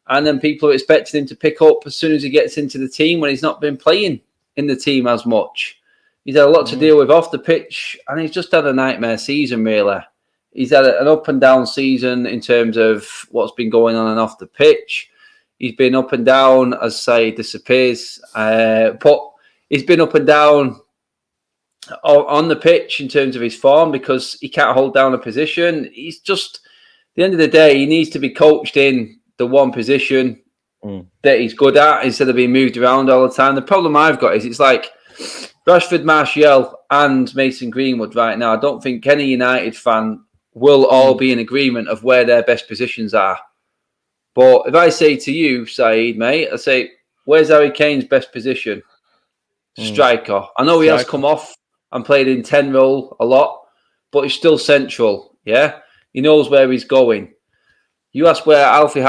And then people are expecting him to pick up as soon as he gets into the team when he's not been playing in the team as much. He's had a lot to deal with off the pitch, and he's just had a nightmare season, really. He's had an up and down season in terms of what's been going on and off the pitch. He's been up and down as Saïd disappears. But he's been up and down on the pitch in terms of his form because he can't hold down a position. He's just, at the end of the day, he needs to be coached in the one position that he's good at instead of being moved around all the time. The problem I've got is it's like Rashford, Martial and Mason Greenwood right now. I don't think any United fan will all be in agreement of where their best positions are. But if I say to you, Saïd, mate, I say, where's Harry Kane's best position? Striker. I know he has come off and played in 10 role a lot, but he's still central, yeah? He knows where he's going. You ask where his son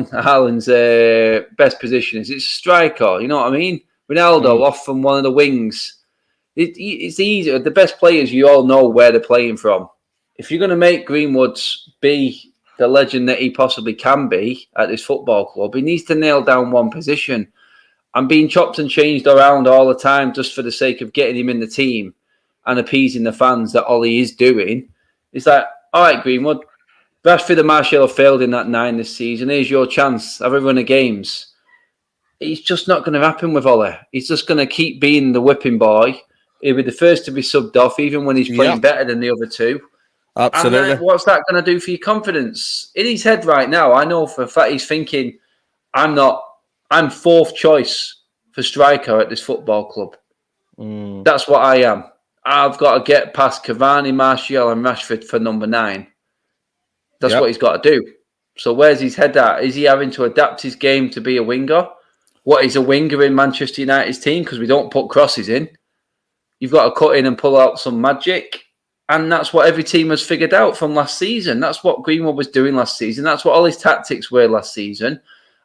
Haaland's best position is. It's striker, you know what I mean? Ronaldo off from one of the wings. It's easier. The best players, you all know where they're playing from. If you're going to make Greenwood be the legend that he possibly can be at this football club, he needs to nail down one position. And being chopped and changed around all the time just for the sake of getting him in the team and appeasing the fans that all he is doing, it's like, all right, Greenwood, Rashford and Martial have failed in that 9 this season. Here's your chance. Have a run of games. It's just not going to happen with Ole. He's just going to keep being the whipping boy. He'll be the first to be subbed off, even when he's playing better than the other two. Absolutely. And what's that going to do for your confidence? In his head right now, I know for a fact he's thinking, I'm 4th choice for striker at this football club. That's what I am. I've got to get past Cavani, Martial and Rashford for number 9. That's what he's got to do. So where's his head at? Is he having to adapt his game to be a winger? What is a winger in Manchester United's team? Because we don't put crosses in. You've got to cut in and pull out some magic. And that's what every team has figured out from last season. That's what Greenwood was doing last season. That's what all his tactics were last season.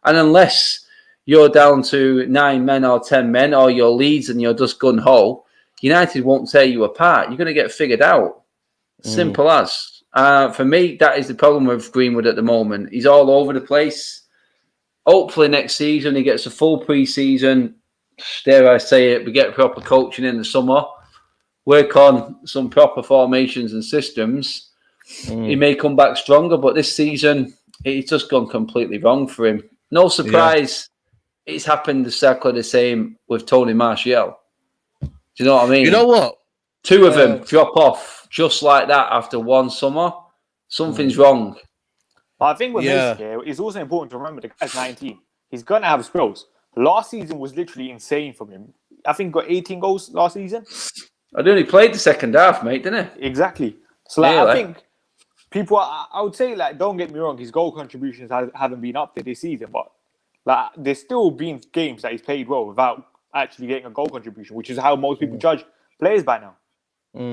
And unless you're down to 9 men or 10 men or your leads and you're just gun-ho, United won't tear you apart. You're going to get figured out. Simple as. For me, that is the problem with Greenwood at the moment. He's all over the place. Hopefully next season he gets a full pre-season. Dare I say it, we get proper coaching in the summer. Work on some proper formations and systems. He may come back stronger, but this season it's just gone completely wrong for him. No surprise. It's happened exactly the same with Tony Martial. Do you know what I mean? You know what? 2 of them drop off just like that after one summer. Something's wrong. But I think with Mason here, it's also important to remember the guy's 19. He's going to have spells. Last season was literally insane from him. I think he got 18 goals last season. I only played the second half, mate, didn't he? Exactly. So I think people, I would say, don't get me wrong, his goal contributions haven't been up there this season, but there's still been games that he's played well without actually getting a goal contribution, which is how most people judge players by now.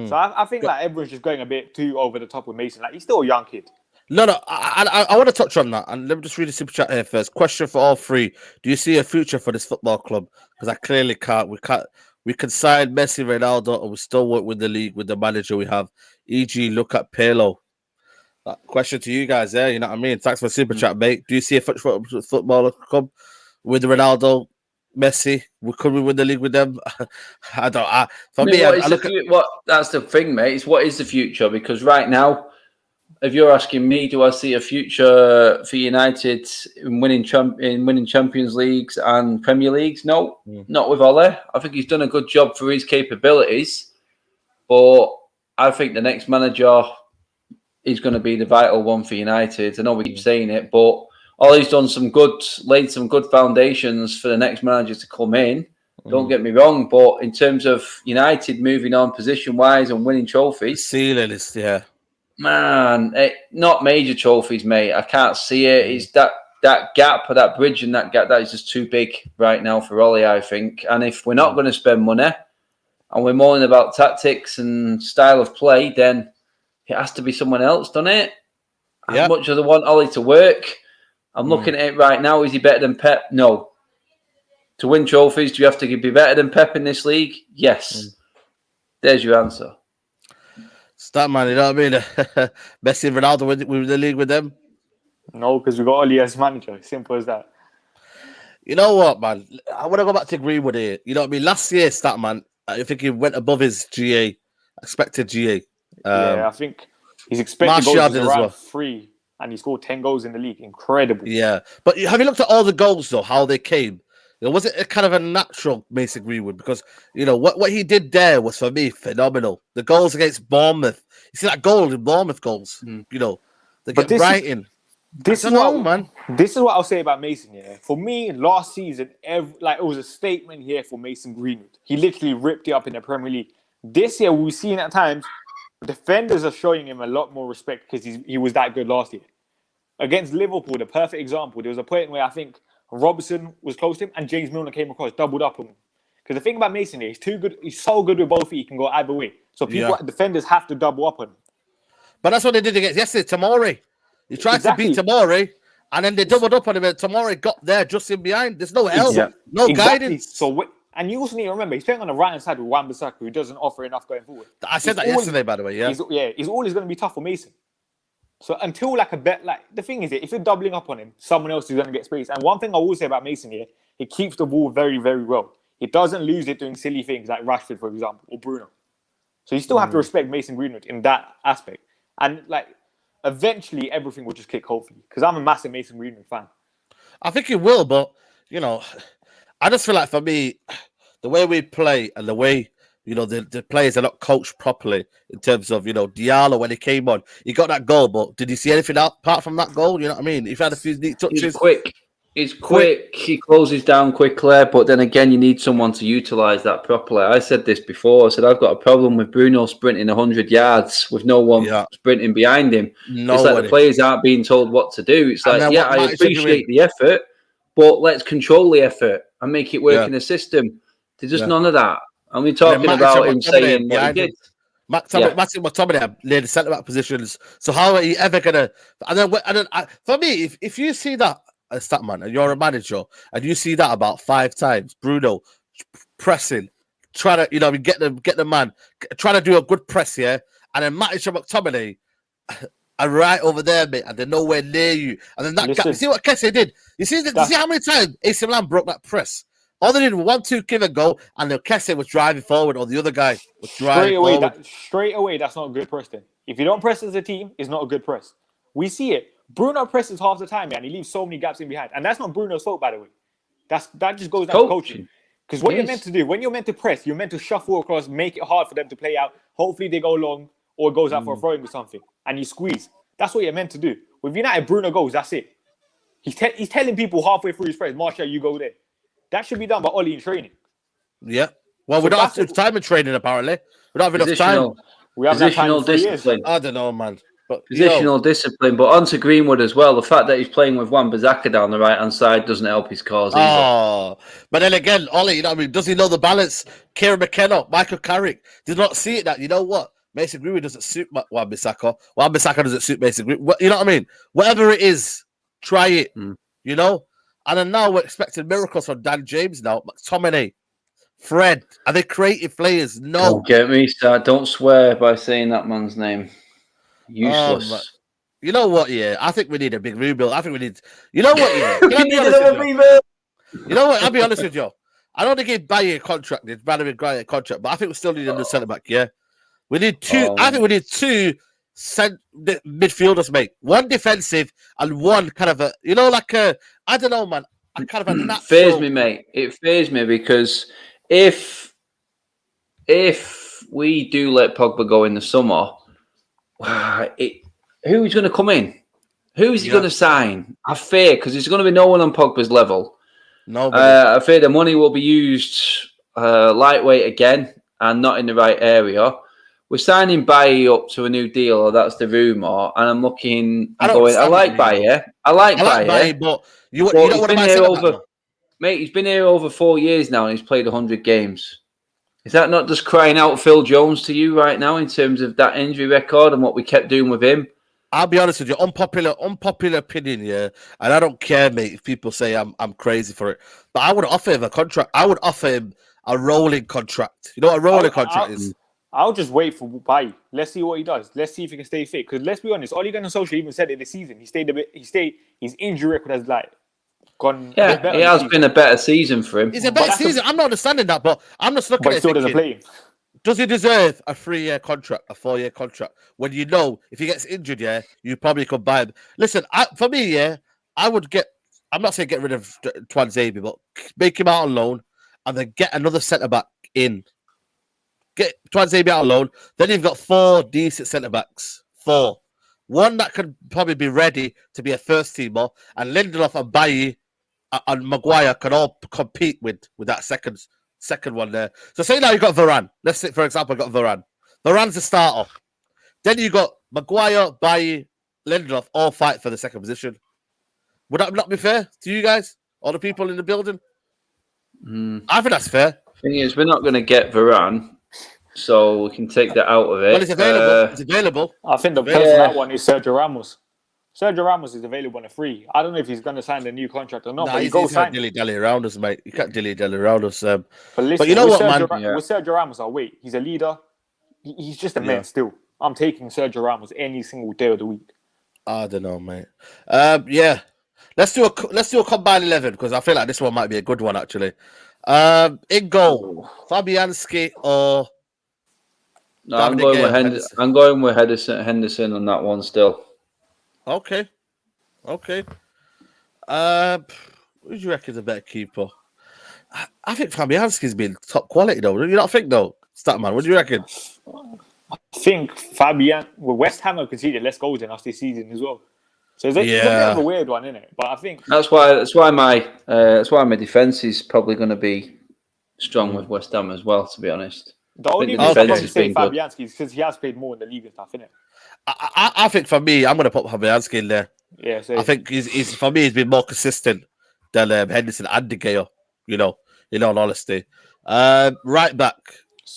So I think everyone's just going a bit too over the top with Mason. He's still a young kid. No, I want to touch on that, and let me just read the super chat here first. Question for all three: do you see a future for this football club? Because I clearly can't. We can sign Messi, Ronaldo, and we still work with the league with the manager we have. E.g., look at Pirlo. Question to you guys there. You know what I mean? Thanks for super chat, mate. Do you see a future for football club with Ronaldo, Messi? Could we win the league with them? I don't. That's the thing, mate. It's what is the future? Because right now, if you're asking me, do I see a future for United in winning Champions Leagues and Premier Leagues? No, not with Ole. I think he's done a good job for his capabilities, but I think the next manager is going to be the vital one for United. I know we keep saying it, but Ole's laid some good foundations for the next manager to come in. Don't get me wrong, but in terms of United moving on position-wise and winning trophies, ceiling is man, not major trophies, mate. I can't see it. It's that gap or that bridge and that gap that is just too big right now for Ole, I think. And if we're not going to spend money and we're moaning about tactics and style of play, then it has to be someone else, doesn't it? As much as I want Ole to work, I'm looking at it right now. Is he better than Pep? No. To win trophies, do you have to be better than Pep in this league? Yes. There's your answer. Start, man, you know what I mean? Messi and Ronaldo with the league with them? No, because we got Ole as manager. Simple as that. You know what, man? I want to go back to Greenwood here. You know what I mean? Last year, Stat, man, I think he went above his expected GA. I think his expected goals was around 3, and he scored 10 goals in the league. Incredible. Yeah. But have you looked at all the goals, though, how they came? Was it a kind of a natural Mason Greenwood? Because, what he did there was, for me, phenomenal. The goals against Bournemouth. You see that goal in Bournemouth goals? They get Brighton. This is what I'll say about Mason, yeah. For me, last season, it was a statement here for Mason Greenwood. He literally ripped it up in the Premier League. This year, we've seen at times, defenders are showing him a lot more respect because he was that good last year. Against Liverpool, the perfect example, there was a point where I think Robertson was close to him, and James Milner came across, doubled up on him. Because the thing about Mason here, he's too good. He's so good with both feet, he can go either way. So defenders have to double up on him. But that's what they did against yesterday, Tomori. He tried to beat Tomori, and then they doubled up on him, and Tomori got there just in behind. There's no help, no guidance. So, and you also need to remember, he's playing on the right-hand side with Wan-Bissaka, who doesn't offer enough going forward. I said that yesterday, by the way, He's always going to be tough for Mason. So until the thing is, if you're doubling up on him, someone else is going to get space. And one thing I will say about Mason here, he keeps the ball very, very well. He doesn't lose it doing silly things like Rashford, for example, or Bruno. So you still have to respect Mason Greenwood in that aspect. And eventually everything will just click, hopefully, because I'm a massive Mason Greenwood fan. I think it will, but I just feel like for me, the way we play and the way the players are not coached properly in terms of, Diallo, when he came on, he got that goal, but did you see anything apart from that goal? You know what I mean? If he had a few neat touches. He's quick. He closes down quickly, but then again, you need someone to utilise that properly. I said this before. I said, I've got a problem with Bruno sprinting 100 yards with no one sprinting behind him. It's like the players aren't being told what to do. It's like, I appreciate the effort, but let's control the effort and make it work in the system. There's just none of that. And we're talking about him saying what he did. Matip McTominay near the centre back positions. So how are you ever gonna? For me, if you see that Statman and you're a manager and you see that about 5 times, Bruno pressing, trying to get the man, trying to do a good press here, and then Matip McTominay are right over there, mate, and they're nowhere near you. And then that gap, you see what Kessie did? You see how many times AC Milan broke that press? All they did was 1-2 give a go, and the Kessie was driving forward, or the other guy was driving forward. Straight away, that's not a good press then. If you don't press as a team, it's not a good press. We see it. Bruno presses half the time, man. He leaves so many gaps in behind. And that's not Bruno's fault, by the way. That just goes down to coaching. Because what you're meant to do, when you're meant to press, you're meant to shuffle across, make it hard for them to play out. Hopefully they go long, or it goes out for a throwing or something. And you squeeze. That's what you're meant to do. With United, Bruno goes. That's it. He's telling people halfway through his press, Martial, you go there. That should be done by Ollie in training. Yeah. Well, we don't have enough time in training, apparently. We don't have enough time. We haven't had time in 3 years. I don't know, man. But, positional discipline, but onto Greenwood as well. The fact that he's playing with Wan-Bissaka down the right-hand side doesn't help his cause either. Oh, but then again, Ollie, you know what I mean? Does he know the balance? Kieran McKenna, Michael Carrick did not see it that, you know what? Mason Greenwood doesn't suit Wan-Bissaka. Wan-Bissaka doesn't suit Mason Greenwood. You know what I mean? Whatever it is, try it, you know? And then now we're expecting miracles from Dan James now. McTominay, Fred, are they creative players? No. Don't get me started. Don't swear by saying that man's name. Useless. You know what? Yeah, I think we need a big rebuild. I think we need. You know what? Yeah, can I be honest with you? You know what? I'll be honest with you. I don't think he'd buy a contract. It's better with a contract, but I think we still need a new centre back. Yeah, we need two. I think we need two midfielders, mate. One defensive and one kind of a. You know, like a. I don't know, man. Kind of a natural. Fears me, mate. It fears me because if we do let Pogba go in the summer. Who's going to come in? Who's he going to sign? I fear because there's going to be no one on Pogba's level. I fear the money will be used lightweight again and not in the right area. We're signing Bailly up to a new deal, or that's the rumour. And I'm looking. I like Bailly. I like Bailly, but you don't want to buy over. Mate, he's been here over 4 years now, and he's played 100 games. Is that not just crying out Phil Jones to you right now in terms of that injury record and what we kept doing with him? I'll be honest with you, unpopular opinion, yeah. And I don't care, mate, if people say I'm crazy for it. But I would offer him a contract. I would offer him a rolling contract. You know what a rolling contract is? I'll just wait for Bailly. Let's see what he does. Let's see if he can stay fit. Because let's be honest, Ole Gunnar Solskjaer even said it this season. His injury record has gone. Yeah, it has been a better season for him. It's a better season. I'm not understanding that, but I'm just looking at it. But he still doesn't play him. Does he deserve a 3-year contract, a 4-year contract? When you know if he gets injured, yeah, you probably could buy him. Listen, for me, yeah, I would get. I'm not saying get rid of Tuanzebe, but make him out on loan, and then get another centre back in. Get Tuanzebe out on loan. Then you've got 4 decent centre backs. 4, one that could probably be ready to be a first teamer, and Lindelof and Bailly and Maguire can all compete with that second one there. So say now you got Varane. Let's say, for example, you got Varane. Varane's the starter. Then you got Maguire, Bailly, Lindelof all fight for the second position. Would that not be fair to you guys? All the people in the building? I think that's fair. Thing is, we're not going to get Varane, so we can take that out of it. Well, it's available. It's available. I think the person that one is Sergio Ramos. Sergio Ramos is available on a free. I don't know if he's going to sign the new contract or not. But he can't dilly-dally around us, mate. You can't dilly-dally around us. But listen, you know what, man? With Sergio Ramos, I'll wait. He's a leader. He's just a man still. I'm taking Sergio Ramos any single day of the week. I don't know, mate. Yeah. Let's do a combined 11 because I feel like this one might be a good one, actually. In goal, Fabianski or... No, I'm going with Henderson on that one still. Okay. Who do you reckon is a better keeper? I think Fabianski's been top quality, though. Do you not think, though? Statman, what do you reckon? I think West Ham have conceded less goals than us this season as well. So it's a bit of a weird one, isn't it? But I think that's why my defense is probably going to be strong with West Ham as well. To be honest, the only reason I probably say Fabianski is because he has played more in the league and stuff, innit? I think for me, I'm going to put Fabianski in there. Yeah, I think he's for me, he's been more consistent than Henderson and De Gea. You know, in all honesty. Right back,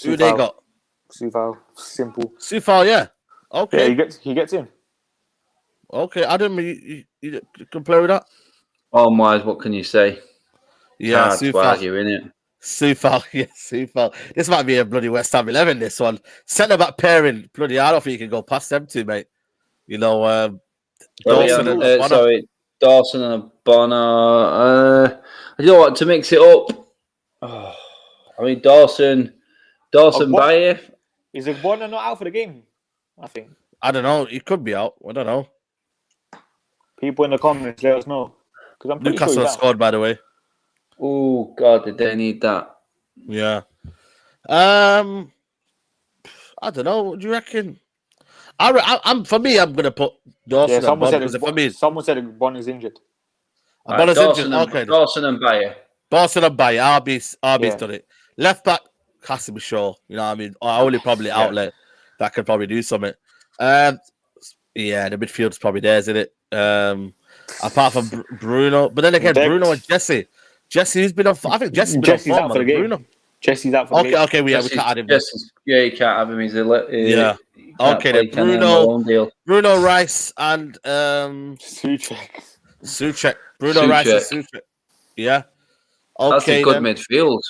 who they got? Sufal, simple. Sufal, yeah. Okay, yeah, he gets in. Okay, Adam, you can play with that. Oh my, what can you say? Yeah, Sufal, you in it. Sufal, yeah, Sufal. This might be a bloody West Ham 11. This one, centre back pairing, bloody. I don't think you can go past them two, mate. You know, Dawson and Bonner. You know what? To mix it up, I mean Dawson Bayer. Is it Bonner not out for the game? I think. I don't know. He could be out. I don't know. People in the comments, let us know. Because I'm Newcastle scored, by the way. Oh God, did they need that? Yeah. I don't know. What do you reckon? I'm for me. I'm gonna put Dawson and someone Bon said because for me, someone said Bon is injured. Bon is injured. Okay, Dawson and Bayer. Dawson and Bayer. RB's Yeah. done it. Left back has to be Shaw. You know what I mean? Or only probably outlet that could probably do something. Yeah, the midfield's probably theirs, isn't it? Apart from Bruno, but then again, Bruno and Jesse. Jesse, who's been on? I think Jesse's been on form out for the game. Bruno. Jesse's out for the game. Okay, we can't have him. You can't have him. He's yeah. Okay, then Bruno Rice and Souček. Bruno Rice and Souček. Yeah. Okay, that's a good midfield.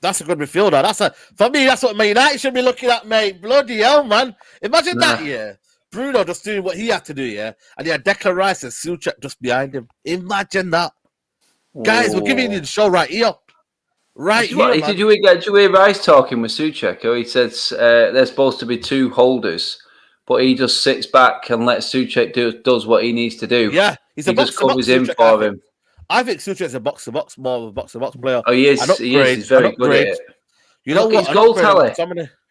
That's a good midfielder. For me, that's what Man United should be looking at, mate. Bloody hell, man! Imagine that, yeah. Bruno just doing what he had to do, yeah, and he had Declan Rice and Souček just behind him. Imagine that, guys. We're giving you the show right here, Did you hear Rice talking with Souček? He says there's supposed to be two holders, but he just sits back and lets Souček does what he needs to do. Yeah, he just covers in for him. I think Souček's a box-to-box, more of a box-to-box player. Oh, he is. He's very good at it. You know what? His goal tally.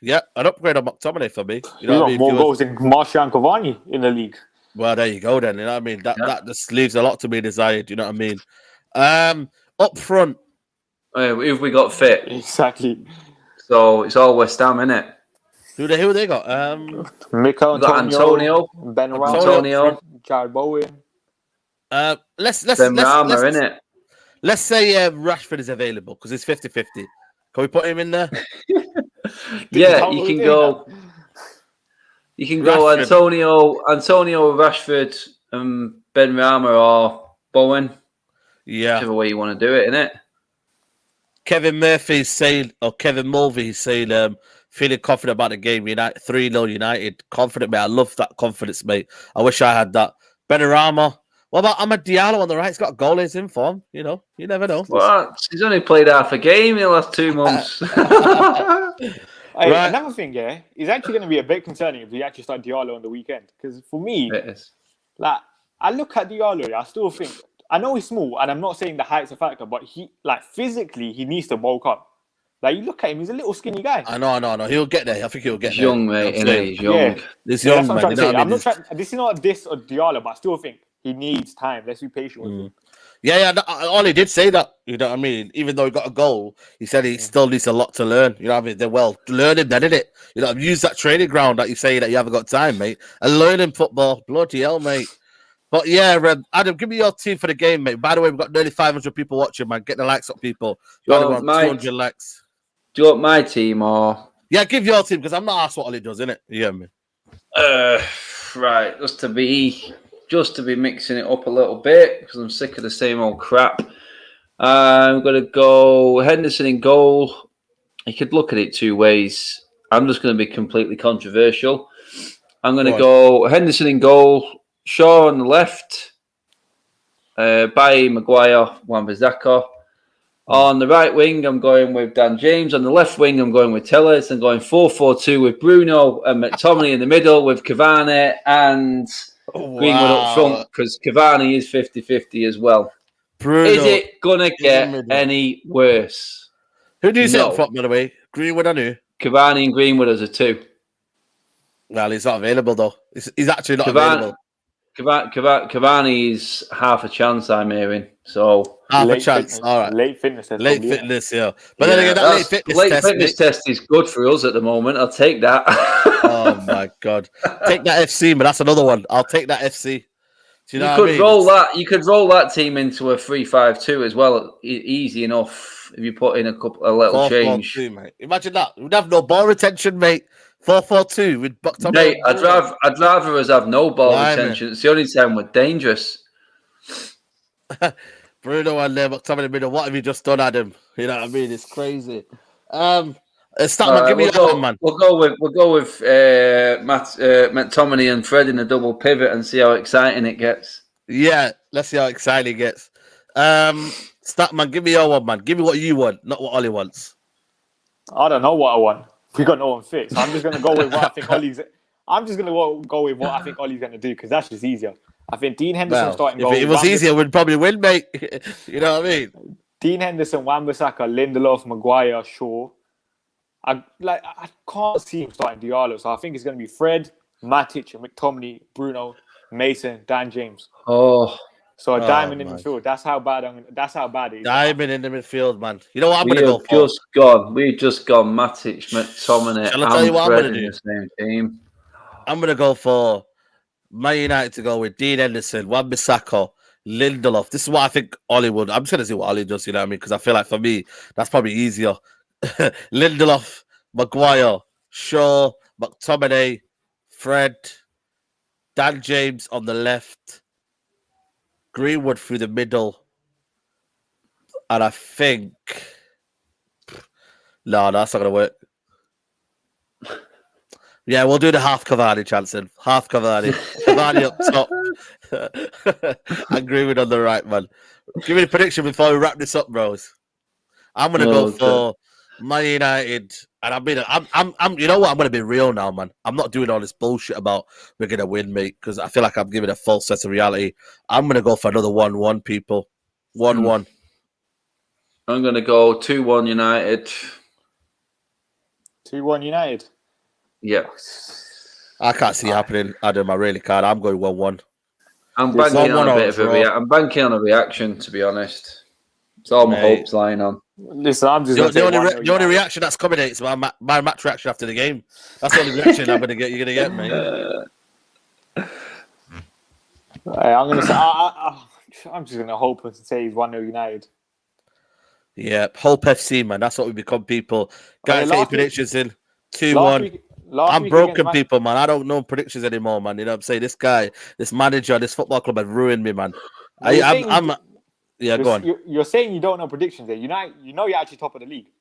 Yeah, an upgrade on McTominay for me. You know, more goals than Martial and Cavani in the league. Well, there you go then. You know what I mean? That just leaves a lot to be desired. You know what I mean? Up front. If we got fit. Exactly. So it's all West Ham, innit? Who they got? Mikel Antonio. Ben Rama. Jared Bowen. Let's Rama, innit? Let's say Rashford is available because it's 50-50. Can we put him in there? Yeah, you can go. You can go Antonio, Rashford, Ben Rama or Bowen. Yeah, whichever way you want to do it, innit? Kevin Murphy's saying, or Kevin Mulvey's saying, feeling confident about the game. United 3-0 United. Confident, mate. I love that confidence, mate. I wish I had that. Benrahma. What about Amad Diallo on the right? He's got goalies in form. You know, you never know. What? He's only played half a game in the last 2 months. Right. Another thing, is actually going to be a bit concerning if we actually start Diallo on the weekend. Because for me, like, I look at Diallo, I still think, I know he's small, and I'm not saying the height's a factor, but he, like, physically, he needs to bulk up. Like, you look at him, he's a little skinny guy. I know. He'll get there. I think he'll get he's there. Young, mate. He's young. Yeah. He's young, man. I'm not trying, this is not this or Diallo, but I still think he needs time. Let's be patient with him. Yeah. Ollie did say that. You know what I mean? Even though he got a goal, he said he still needs a lot to learn. You know what I mean? They're learn him then, innit? You know, use that training ground that you say that you haven't got time, mate, and learn him football. Bloody hell, mate. But yeah, Adam, give me your team for the game, mate. By the way, we've got nearly 500 people watching, man. Get the likes up, people. Do you want 200 likes. Do you want my team or? Yeah, give your team because I'm not asked what Ollie does, innit? You get me? Right, just to be mixing it up a little bit because I'm sick of the same old crap. I'm going to go Henderson in goal. You could look at it two ways. I'm just going to be completely controversial. I'm going to go Henderson in goal, Shaw on the left, Bailly, Maguire, Wan-Bissaka. On the right wing, I'm going with Dan James. On the left wing, I'm going with Tellers. I'm going 4-4-2 with Bruno and McTominay in the middle with Cavani and Greenwood up front because Cavani is 50-50 as well. Bruno, is it going to get any worse? Who do you say up front, by the way? Greenwood and who? Cavani and Greenwood as a two. Well, he's not available, though. He's actually not available. Cavani is half a chance, I'm hearing. So half a chance. All right. Late fitness test. Yeah. But then again, that late fitness test is good for us at the moment. I'll take that. Oh my God. Take that FC, but that's another one. I'll take that FC. Do you know what I mean? Roll that. You could roll that team into a 3-5-2 as well. Easy enough if you put in a little change. 4-4-2, mate. Imagine that. We'd have no ball retention, mate. 4-4-2 with McTominay. Mate, I'd rather us have no ball retention. It's the only time we're dangerous. Bruno and McTominay in the middle. What have you just done, Adam? You know what I mean? It's crazy. Give me your one, man. We'll go with McTominay and Fred in a double pivot and see how exciting it gets. Yeah, let's see how exciting it gets. Statman, give me your one, man. Give me what you want, not what Ollie wants. I don't know what I want. We got no one fit, so I'm just going to go with what I think Ollie's. I'm just going to go with what I think Ollie's going to do because that's just easier. I think Dean Henderson starting goal. If it was easier, we'd probably win, mate. You know what I mean? Dean Henderson, Wan-Bissaka, Lindelof, Maguire, Shaw. I can't see him starting Diallo, so I think it's going to be Fred, Matic, McTominay, Bruno, Mason, Dan James. Oh, So a diamond in my. the midfield. That's how bad it is. Diamond in the midfield, man. You know what I'm we going to go have for? just gone. We've just gone Matic, McTominay, Shall I tell you and what I'm Fred gonna in do? the same team. I'm going to go for Man United to go with Dean Henderson, Wan-Bissaka, Lindelof. This is what I think Ollie would. I'm just going to see what Ollie does, you know what I mean? Because I feel like for me, that's probably easier. Lindelof, Maguire, Shaw, McTominay, Fred, Dan James on the left, Greenwood through the middle. And I think... No, that's not going to work. Yeah, we'll do the half Cavani, Chanson. Half Cavani. Cavani up top. And Greenwood on the right, man. Give me a prediction before we wrap this up, bros. I'm gonna go for Man United, and I'm. You know what? I'm gonna be real now, man. I'm not doing all this bullshit about we're gonna win, mate, because I feel like I'm giving a false sense of reality. I'm gonna go for another 1-1, people. 1-1. I'm going to go 2-1 United. 2-1 United. Yeah. I can't see it happening, Adam. I really can't. I'm going 1-1. I'm There's banking on a 1-1 bit of a draw. I'm banking on a reaction, to be honest. It's all my Mate. hopes lying on. Listen, I'm just The only United. reaction that's coming is my match reaction after the game. That's the only reaction I'm gonna get. You're gonna get, mate. I'm gonna say I'm just gonna hope and say he's 1-0 United. Yeah, Hope FC, man. That's what we become, people. Guys, get your predictions in. 2-1. I'm broken, people, man. I don't know predictions anymore, man. You know what I'm saying? This guy, this manager, this football club has ruined me, man. Go on. You're saying you don't know predictions there. You know you're actually top of the league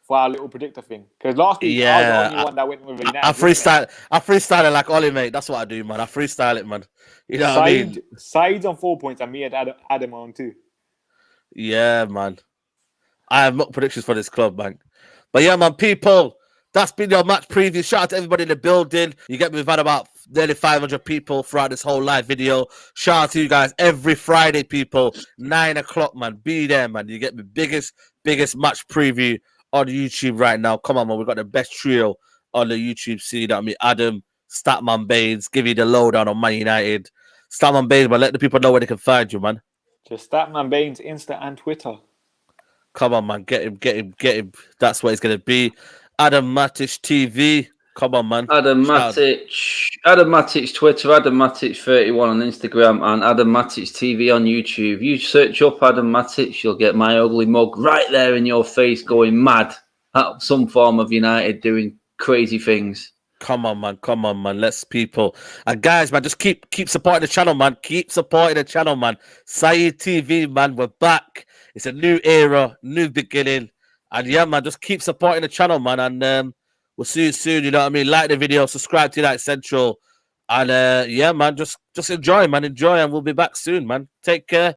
for our little predictor thing. Because last week I was the only one that went with United. I freestyle it like Ollie, mate. That's what I do, man. I freestyle it, man. You know what I mean? Sides on 4 points and me and Adam on 2. Yeah, man. I have no predictions for this club, man. But yeah, man, people, that's been your match preview. Shout out to everybody in the building. You get me? We've had about nearly 500 people throughout this whole live video. Shout out to you guys every Friday, people. 9 o'clock, man. Be there, man. You get me? Biggest match preview on YouTube right now. Come on, man. We've got the best trio on the YouTube scene. I mean, Adam, Statman Baines, give you the lowdown on Man United. Statman Baines, man, let the people know where they can find you, man. Just Statman Baines, Insta and Twitter. Come on, man. Get him. That's what it's going to be. Adam Matic TV. Come on, man. Adam Matic Twitter, Adam Matic 31 on Instagram, and Adam Matic TV on YouTube. You search up Adam Matic, you'll get my ugly mug right there in your face going mad at some form of United doing crazy things. Come on, man. Let's people. And guys, man, just keep supporting the channel, man. Keep supporting the channel, man. Saeed TV, man. We're back. It's a new era, new beginning. And yeah, man, just keep supporting the channel, man. And we'll see you soon. You know what I mean? Like the video, subscribe to United Central. And yeah, man, just enjoy, man. Enjoy, and we'll be back soon, man. Take care.